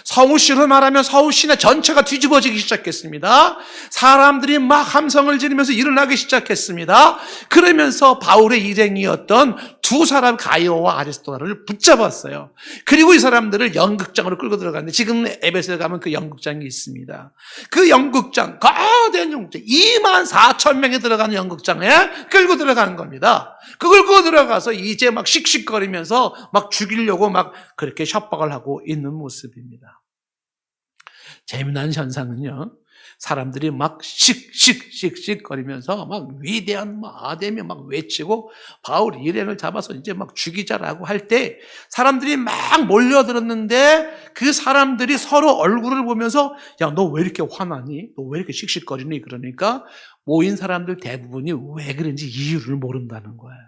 서울시로 말하면 서울 시내 전체가 뒤집어지기 시작했습니다. 사람들이 막 함성을 지르면서 일어나기 시작했습니다. 그러면서 바울의 일행이었던 두 사람 가이오와 아리스토가를 붙잡았어요. 그리고 이 사람들을 연극장으로 끌고 들어갔는데 지금 에베소에 가면 그 연극장이 있습니다. 그 연극장, 거대한 연극장, 24,000명이 들어가는 연극장에 끌고 들어가는 겁니다. 그걸 끌고 들어가서 이제 막 씩씩거리면서 막 죽이려고 막 그렇게 협박을 하고 있는 모습입니다. 재미난 현상은요, 사람들이 막 씩씩씩씩 거리면서 막 위대한 아데미 막 외치고 바울 일행을 잡아서 이제 막 죽이자라고 할 때 사람들이 막 몰려들었는데 그 사람들이 서로 얼굴을 보면서 야, 너 왜 이렇게 화나니? 너 왜 이렇게 씩씩거리니? 그러니까 모인 사람들 대부분이 왜 그런지 이유를 모른다는 거예요.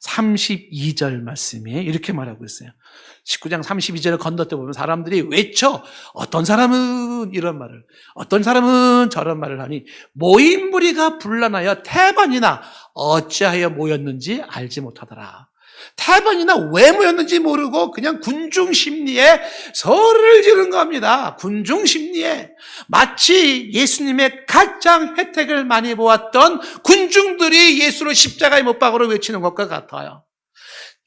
32절 말씀에 이렇게 말하고 있어요. 19장 32절을 건너뛰어 보면 사람들이 외쳐, 어떤 사람은 이런 말을, 어떤 사람은 저런 말을 하니 모인 무리가 분란하여 태반이나 어찌하여 모였는지 알지 못하더라. 태반이나 왜 모였는지 모르고 그냥 군중 심리에 소리를 지른 겁니다. 군중 심리에 마치 예수님의 가장 혜택을 많이 보았던 군중들이 예수를 십자가에 못 박으러 외치는 것과 같아요.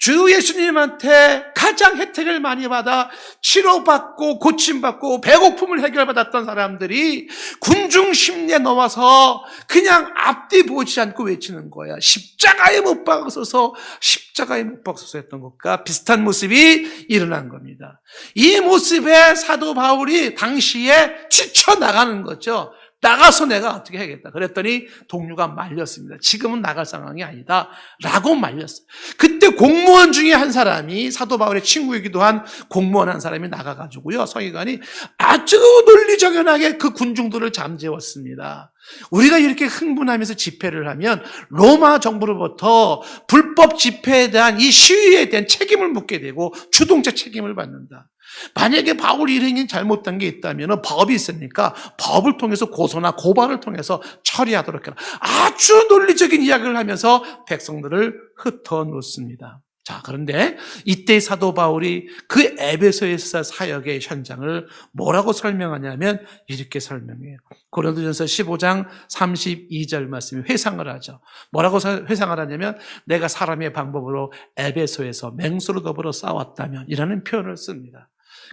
주 예수님한테 가장 혜택을 많이 받아 치료받고 고침받고 배고픔을 해결받았던 사람들이 군중 심리에 넣어서 그냥 앞뒤 보지 않고 외치는 거야. 십자가에 못 박으소서, 십자가에 못 박으소서 했던 것과 비슷한 모습이 일어난 겁니다. 이 모습에 사도 바울이 당시에 지쳐나가는 거죠. 나가서 내가 어떻게 해야겠다. 그랬더니 동료가 말렸습니다. 지금은 나갈 상황이 아니다 라고 말렸어요. 그때 공무원 중에 한 사람이, 사도 바울의 친구이기도 한 공무원 한 사람이 나가가지고요, 서기관이 아주 논리정연하게 그 군중들을 잠재웠습니다. 우리가 이렇게 흥분하면서 집회를 하면 로마 정부로부터 불법 집회에 대한 이 시위에 대한 책임을 묻게 되고 주동적 책임을 받는다. 만약에 바울 일행이 잘못한 게 있다면 법이 있으니까 법을 통해서 고소나 고발을 통해서 처리하도록 해라. 아주 논리적인 이야기를 하면서 백성들을 흩어놓습니다. 자, 그런데 이때 사도 바울이 그 에베소에서 사역의 현장을 뭐라고 설명하냐면 이렇게 설명해요. 고린도전서 15장 32절 말씀이 회상을 하죠. 뭐라고 회상을 하냐면 내가 사람의 방법으로 에베소에서 맹수로 더불어 싸웠다면 이라는 표현을 씁니다.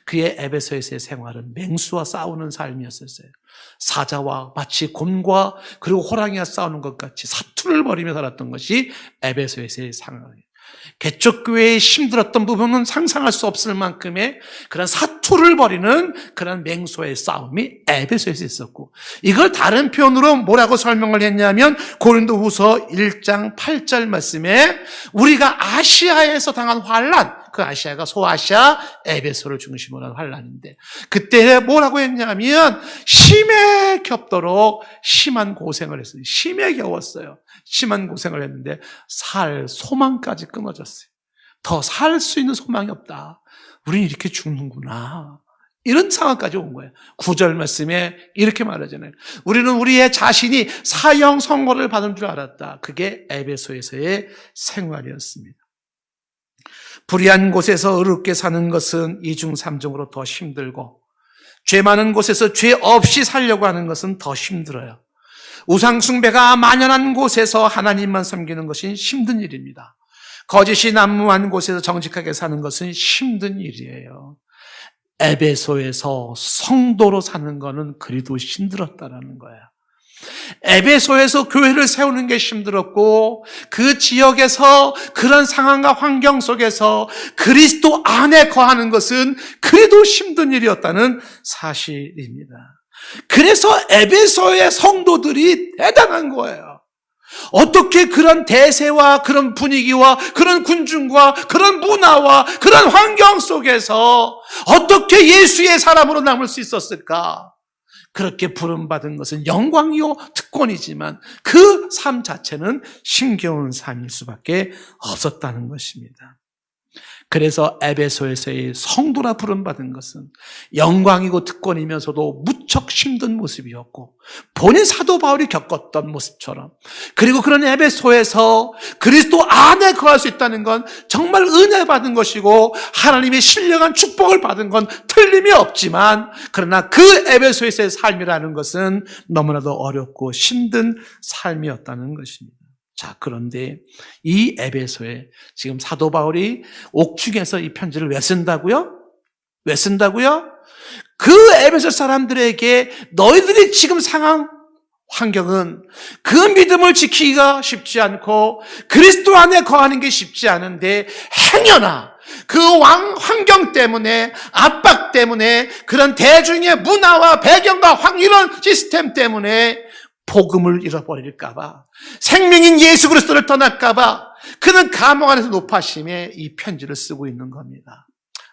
그의 에베소에서의 생활은 맹수와 싸우는 삶이었어요. 사자와 마치 곰과 그리고 호랑이와 싸우는 것 같이 사투를 벌이며 살았던 것이 에베소에서의 상황이에요. 개척교회에 힘들었던 부분은 상상할 수 없을 만큼의 그런 사투를 벌이는 그런 맹수의 싸움이 에베소에서 있었고, 이걸 다른 표현으로 뭐라고 설명을 했냐면 고린도후서 1장 8절 말씀에 우리가 아시아에서 당한 환난, 그 아시아가 소아시아, 에베소를 중심으로 한 환난인데 그때 뭐라고 했냐면 심에 겹도록 심한 고생을 했어요. 심에 겨웠어요. 심한 고생을 했는데 살 소망까지 끊어졌어요. 더 살 수 있는 소망이 없다. 우린 이렇게 죽는구나. 이런 상황까지 온 거예요. 9절 말씀에 이렇게 말하잖아요. 우리는 우리의 자신이 사형 선고를 받은 줄 알았다. 그게 에베소에서의 생활이었습니다. 불의한 곳에서 의롭게 사는 것은 이중삼중으로 더 힘들고, 죄 많은 곳에서 죄 없이 살려고 하는 것은 더 힘들어요. 우상숭배가 만연한 곳에서 하나님만 섬기는 것이 힘든 일입니다. 거짓이 난무한 곳에서 정직하게 사는 것은 힘든 일이에요. 에베소에서 성도로 사는 것은 그리도 힘들었다라는 거예요. 에베소에서 교회를 세우는 게 힘들었고, 그 지역에서 그런 상황과 환경 속에서 그리스도 안에 거하는 것은 그래도 힘든 일이었다는 사실입니다. 그래서 에베소의 성도들이 대단한 거예요. 어떻게 그런 대세와 그런 분위기와 그런 군중과 그런 문화와 그런 환경 속에서 어떻게 예수의 사람으로 남을 수 있었을까? 그렇게 부름받은 것은 영광이요 특권이지만 그 삶 자체는 힘겨운 삶일 수밖에 없었다는 것입니다. 그래서 에베소에서의 성도라 부름받은 것은 영광이고 특권이면서도 무척 힘든 모습이었고, 본인 사도 바울이 겪었던 모습처럼, 그리고 그런 에베소에서 그리스도 안에 거할 수 있다는 건 정말 은혜 받은 것이고 하나님의 신령한 축복을 받은 건 틀림이 없지만, 그러나 그 에베소에서의 삶이라는 것은 너무나도 어렵고 힘든 삶이었다는 것입니다. 자, 그런데 이 에베소에 지금 사도 바울이 옥중에서 이 편지를 왜 쓴다고요? 왜 쓴다고요? 그 에베소 사람들에게 너희들이 지금 상황, 환경은 그 믿음을 지키기가 쉽지 않고 그리스도 안에 거하는 게 쉽지 않은데 행여나 그 환경 때문에, 압박 때문에, 그런 대중의 문화와 배경과 이런 시스템 때문에 복음을 잃어버릴까봐, 생명인 예수 그리스도를 떠날까봐 그는 감옥 안에서 높아심에 이 편지를 쓰고 있는 겁니다.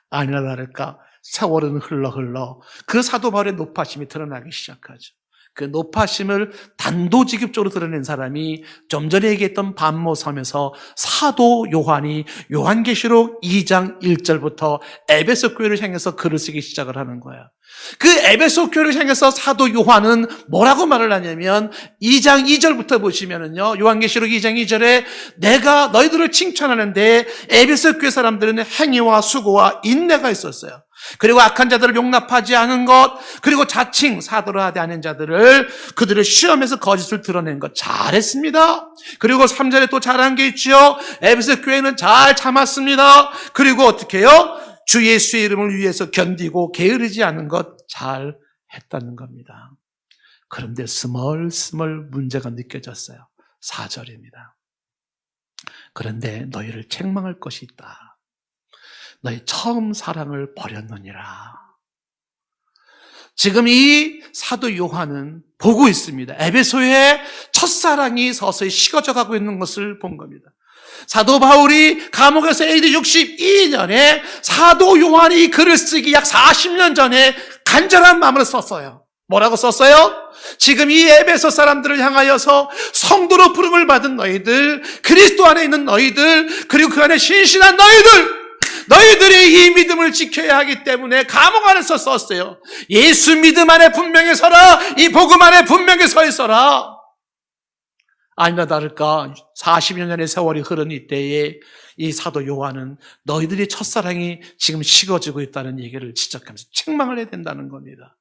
아니나 다를까 세월은 흘러 그 사도 바울의 높아심이 드러나기 시작하죠. 그 높아심을 단도직입적으로 드러낸 사람이 좀 전에 얘기했던 반모섬에서 사도 요한이 요한계시록 2장 1절부터 에베소 교회를 향해서 글을 쓰기 시작을 하는 거예요. 그 에베소 교회를 향해서 사도 요한은 뭐라고 말을 하냐면 2장 2절부터 보시면은요, 요한계시록 2장 2절에 내가 너희들을 칭찬하는데 에베소 교회 사람들은 행위와 수고와 인내가 있었어요. 그리고 악한 자들을 용납하지 않은 것, 그리고 자칭 사도로 하지 않은 자들을 그들을 시험해서 거짓을 드러낸 것 잘했습니다. 그리고 3절에 또 잘한 게 있죠. 에베소 교회는 잘 참았습니다. 그리고 어떻게 해요? 주 예수의 이름을 위해서 견디고 게으르지 않은 것 잘했다는 겁니다. 그런데 스멀스멀 문제가 느껴졌어요. 4절입니다. 그런데 너희를 책망할 것이 있다. 너희 처음 사랑을 버렸느니라. 지금 이 사도 요한은 보고 있습니다. 에베소의 첫사랑이 서서히 식어져 가고 있는 것을 본 겁니다. 사도 바울이 감옥에서 AD 62년에 사도 요한이 글을 쓰기 약 40년 전에 간절한 마음으로 썼어요. 뭐라고 썼어요? 지금 이 에베소 사람들을 향하여서 성도로 부름을 받은 너희들, 그리스도 안에 있는 너희들, 그리고 그 안에 신실한 너희들이 이 믿음을 지켜야 하기 때문에 감옥 안에서 썼어요. 예수 믿음 안에 분명히 서라. 이 복음 안에 분명히 서 있어라. 아니나 다를까 40여 년의 세월이 흐른 이때에 이 사도 요한은 너희들이 첫사랑이 지금 식어지고 있다는 얘기를 지적하면서 책망을 해야 된다는 겁니다.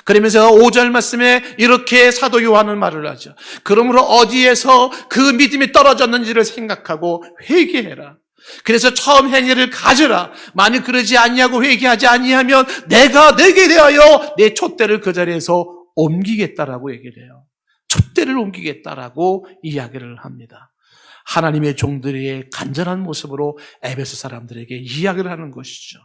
그러면서 5절 말씀에 이렇게 사도 요한은 말을 하죠. 그러므로 어디에서 그 믿음이 떨어졌는지를 생각하고 회개해라. 그래서 처음 행위를 가져라. 만일 그러지 아니하고 회개하지 아니하면 내가 내게 대하여 내 촛대를 그 자리에서 옮기겠다라고 얘기를 해요. 촛대를 옮기겠다라고 이야기를 합니다. 하나님의 종들의 간절한 모습으로 에베소 사람들에게 이야기를 하는 것이죠.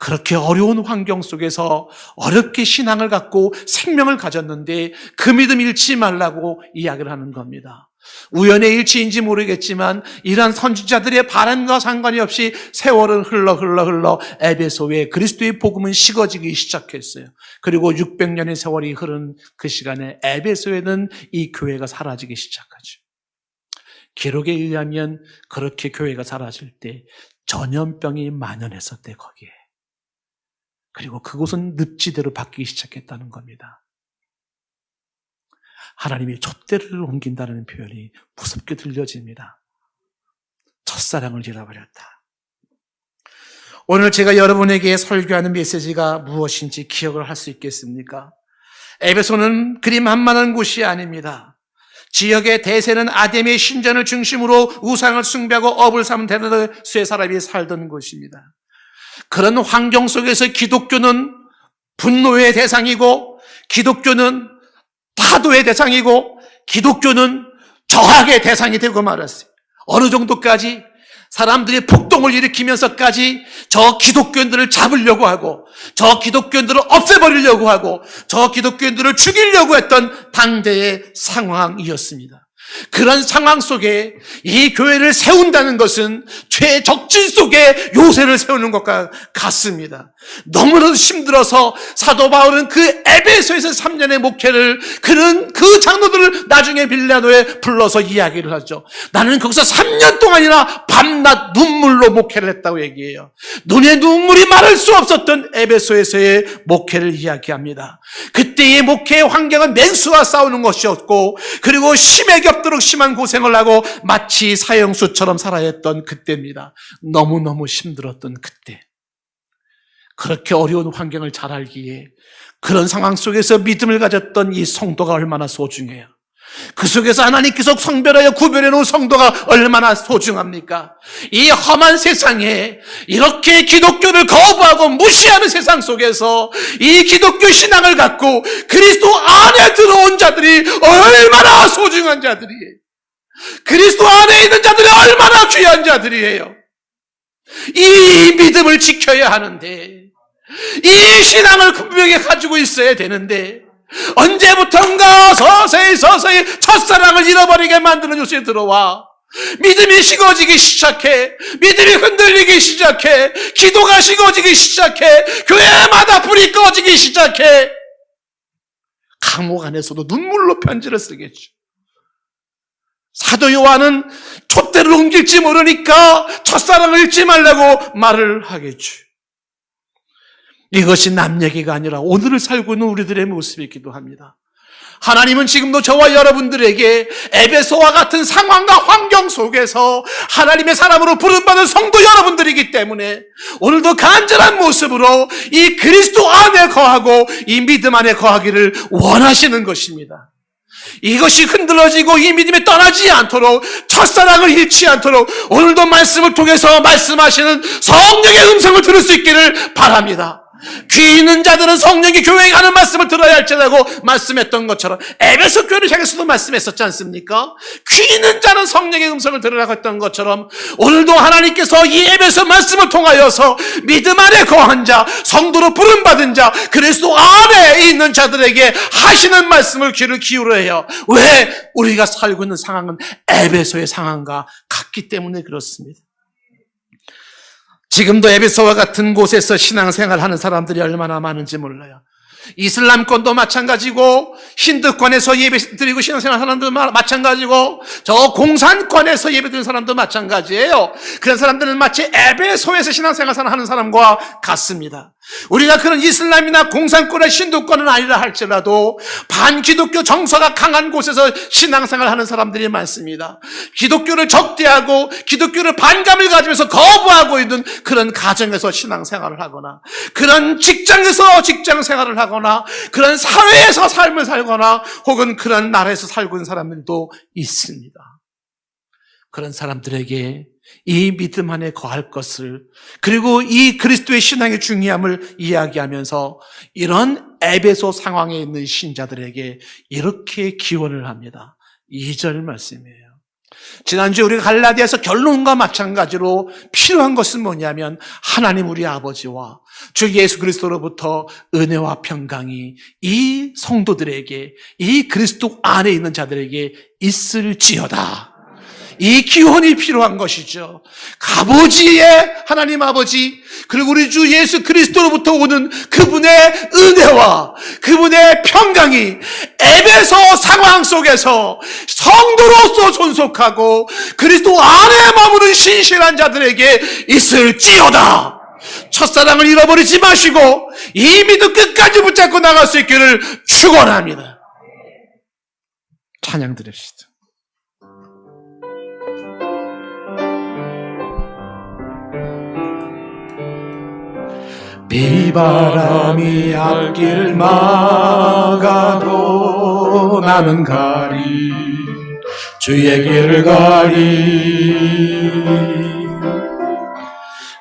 그렇게 어려운 환경 속에서 어렵게 신앙을 갖고 생명을 가졌는데 그 믿음 잃지 말라고 이야기를 하는 겁니다. 우연의 일치인지 모르겠지만 이러한 선지자들의 바람과 상관이 없이 세월은 흘러 에베소의 그리스도의 복음은 식어지기 시작했어요. 그리고 600년의 세월이 흐른 그 시간에 에베소에는 이 교회가 사라지기 시작하죠. 기록에 의하면 그렇게 교회가 사라질 때 전염병이 만연했었대 거기에. 그리고 그곳은 늪지대로 바뀌기 시작했다는 겁니다. 하나님이 촛대를 옮긴다는 표현이 무섭게 들려집니다. 첫사랑을 잃어버렸다. 오늘 제가 여러분에게 설교하는 메시지가 무엇인지 기억을 할 수 있겠습니까? 에베소는 그리 만만한 곳이 아닙니다. 지역의 대세는 아담의 신전을 중심으로 우상을 숭배하고 업을 삼은 대다수의 사람이 살던 곳입니다. 그런 환경 속에서 기독교는 분노의 대상이고, 기독교는 타도의 대상이고, 기독교는 저항의 대상이 되고 말았어요. 어느 정도까지? 사람들이 폭동을 일으키면서까지 저 기독교인들을 잡으려고 하고, 저 기독교인들을 없애버리려고 하고, 저 기독교인들을 죽이려고 했던 당대의 상황이었습니다. 그런 상황 속에 이 교회를 세운다는 것은 최적진 속에 요새를 세우는 것과 같습니다. 너무나도 힘들어서 사도 바울은 그 에베소에서 3년의 목회를 그는 그 장로들을 나중에 빌라도에 불러서 이야기를 하죠. 나는 거기서 3년 동안이나 밤낮 눈물로 목회를 했다고 얘기해요. 눈에 눈물이 마를 수 없었던 에베소에서의 목회를 이야기합니다. 그때의 목회의 환경은 맹수와 싸우는 것이었고, 그리고 심하게 없도록 심한 고생을 하고 마치 사형수처럼 살아야 했던 그때입니다. 너무너무 힘들었던 그때. 그렇게 어려운 환경을 잘 알기에 그런 상황 속에서 믿음을 가졌던 이 성도가 얼마나 소중해요. 그 속에서 하나님께서 성별하여 구별해 놓은 성도가 얼마나 소중합니까? 이 험한 세상에 이렇게 기독교를 거부하고 무시하는 세상 속에서 이 기독교 신앙을 갖고 그리스도 안에 들어온 자들이 얼마나 소중한 자들이에요. 그리스도 안에 있는 자들이 얼마나 귀한 자들이에요. 이 믿음을 지켜야 하는데, 이 신앙을 분명히 가지고 있어야 되는데, 언제부턴가 서서히 첫사랑을 잃어버리게 만드는 요소에 들어와 믿음이 식어지기 시작해, 믿음이 흔들리기 시작해, 기도가 식어지기 시작해, 교회마다 불이 꺼지기 시작해. 감옥 안에서도 눈물로 편지를 쓰겠죠. 사도 요한은 촛대를 옮길지 모르니까 첫사랑을 잃지 말라고 말을 하겠죠. 이것이 남 얘기가 아니라 오늘을 살고 있는 우리들의 모습이기도 합니다. 하나님은 지금도 저와 여러분들에게 에베소와 같은 상황과 환경 속에서 하나님의 사람으로 부름받은 성도 여러분들이기 때문에 오늘도 간절한 모습으로 이 그리스도 안에 거하고 이 믿음 안에 거하기를 원하시는 것입니다. 이것이 흔들어지고 이 믿음이 떠나지 않도록, 첫사랑을 잃지 않도록 오늘도 말씀을 통해서 말씀하시는 성령의 음성을 들을 수 있기를 바랍니다. 귀 있는 자들은 성령이 교회에 가는 말씀을 들어야 할지라고 말씀했던 것처럼 에베소 교회를 향해서도 말씀했었지 않습니까? 귀 있는 자는 성령의 음성을 들으라고 했던 것처럼 오늘도 하나님께서 이 에베소 말씀을 통하여서 믿음 안에 거한 자, 성도로 부름받은 자, 그리스도 안에 있는 자들에게 하시는 말씀을 귀를 기울여야 해요. 왜? 우리가 살고 있는 상황은 에베소의 상황과 같기 때문에 그렇습니다. 지금도 에베소와 같은 곳에서 신앙생활하는 사람들이 얼마나 많은지 몰라요. 이슬람권도 마찬가지고, 힌두권에서 예배드리고 신앙생활하는 사람도 마찬가지고, 저 공산권에서 예배드리는 사람도 마찬가지예요. 그런 사람들은 마치 에베소에서 신앙생활하는 사람과 같습니다. 우리가 그런 이슬람이나 공산권의 힌두권은 아니라 할지라도 반기독교 정서가 강한 곳에서 신앙생활하는 사람들이 많습니다. 기독교를 적대하고 기독교를 반감을 가지면서 거부하고 있는 그런 가정에서 신앙생활을 하거나, 그런 직장에서 직장생활을 하거나, 그런 사회에서 삶을 살거나, 혹은 그런 나라에서 살고 있는 사람들도 있습니다. 그런 사람들에게 이 믿음 안에 거할 것을, 그리고 이 그리스도의 신앙의 중요함을 이야기하면서 이런 에베소 상황에 있는 신자들에게 이렇게 기원을 합니다. 2절 말씀이에요. 지난주에 우리가 갈라디아서 결론과 마찬가지로 필요한 것은 뭐냐면, 하나님 우리 아버지와 주 예수 그리스도로부터 은혜와 평강이 이 성도들에게, 이 그리스도 안에 있는 자들에게 있을지어다. 이 기원이 필요한 것이죠. 아버지의 하나님 아버지, 그리고 우리 주 예수 그리스도로부터 오는 그분의 은혜와 그분의 평강이 에베소 상황 속에서 성도로서 존속하고 그리스도 안에 머무는 신실한 자들에게 있을지어다. 첫사랑을 잃어버리지 마시고 이 믿음 끝까지 붙잡고 나갈 수 있기를 축원합니다. 찬양 드립시다. 비바람이 앞길을 막아도 나는 가리, 주의 길을 가리.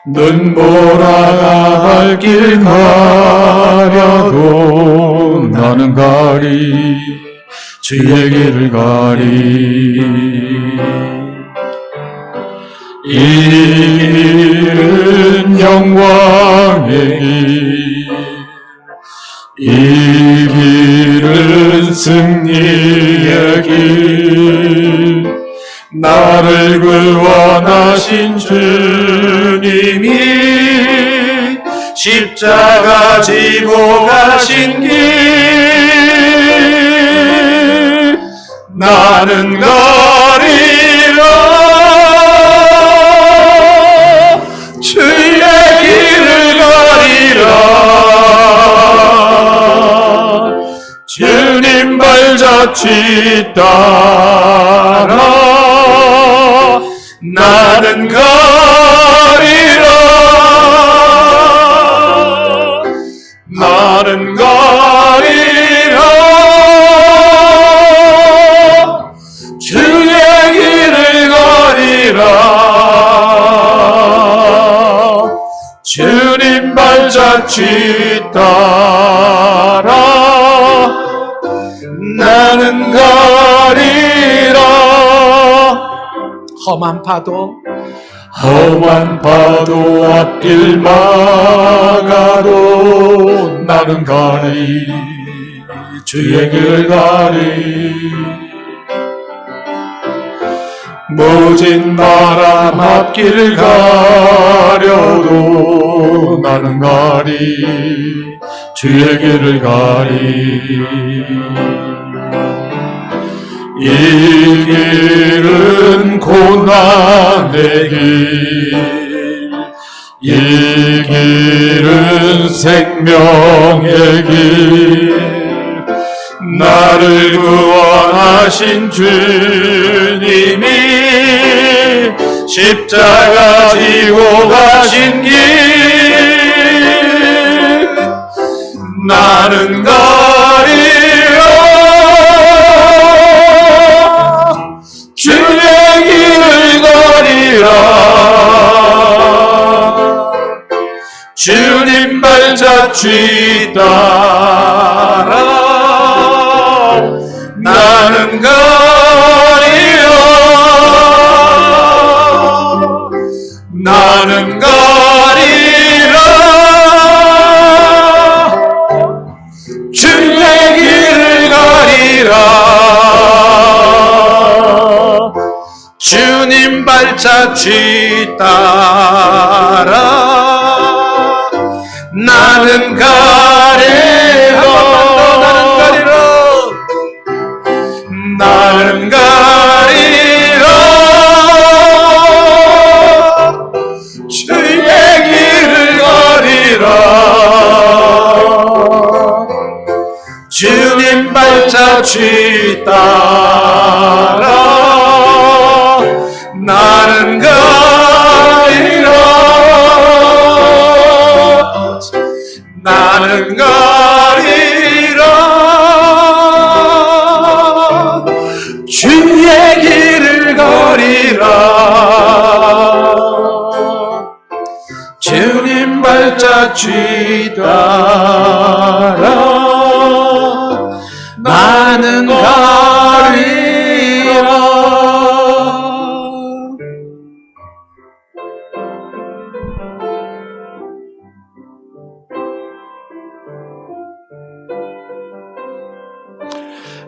눈보라가 발길 가려도 나는 가리, 주의 길을 가리. 이 길은 영광의 길, 이 길은 승리의 길, 나를 구원하신 주님이 십자가 지고 가신 길, 나는 가리라. 주의 길을 가리라. 주님 발자취 따라 나는 가리라. 나는 가리라. 주의 길을 가리라. 주님 발자취 따라 나는 가리라. 험한 파도 앞길 막아도 나는 가리, 주의 길을 가리. 모진 바람 앞길을 가려도 나는 가리, 주의 길을 가리. 이 길은 고난의 길, 이 길은 생명의 길, 나를 구원하신 주님이 십자가 지고 가신 길, 나는 가리라. 주의 길을 가리라. 주님 발 발자 쥐 따라 나는 가리라. 나는 가리라. 주의 길을 가리라. 주님 발자 쥐 따라 나는 가리라. 나는 가리라. 주의 길을 가리라. 주님 발자 쥐 따라 나는 가리라. 나는 가리라. 주의 길을 가리라. 주님 발자 쥐 따라 나는 가리라.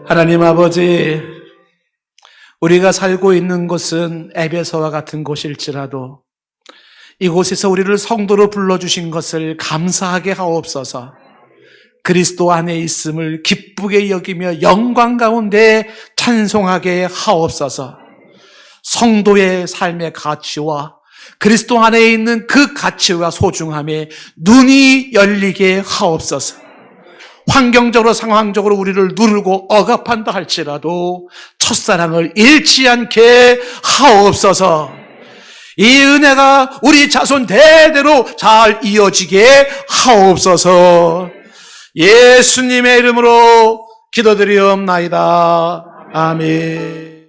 하나님 아버지, 우리가 살고 있는 곳은 에베소와 같은 곳일지라도 이곳에서 우리를 성도로 불러주신 것을 감사하게 하옵소서. 그리스도 안에 있음을 기쁘게 여기며 영광 가운데 찬송하게 하옵소서. 성도의 삶의 가치와 그리스도 안에 있는 그 가치와 소중함에 눈이 열리게 하옵소서. 환경적으로 상황적으로 우리를 누르고 억압한다 할지라도 첫사랑을 잃지 않게 하옵소서. 이 은혜가 우리 자손 대대로 잘 이어지게 하옵소서. 예수님의 이름으로 기도드리옵나이다. 아멘.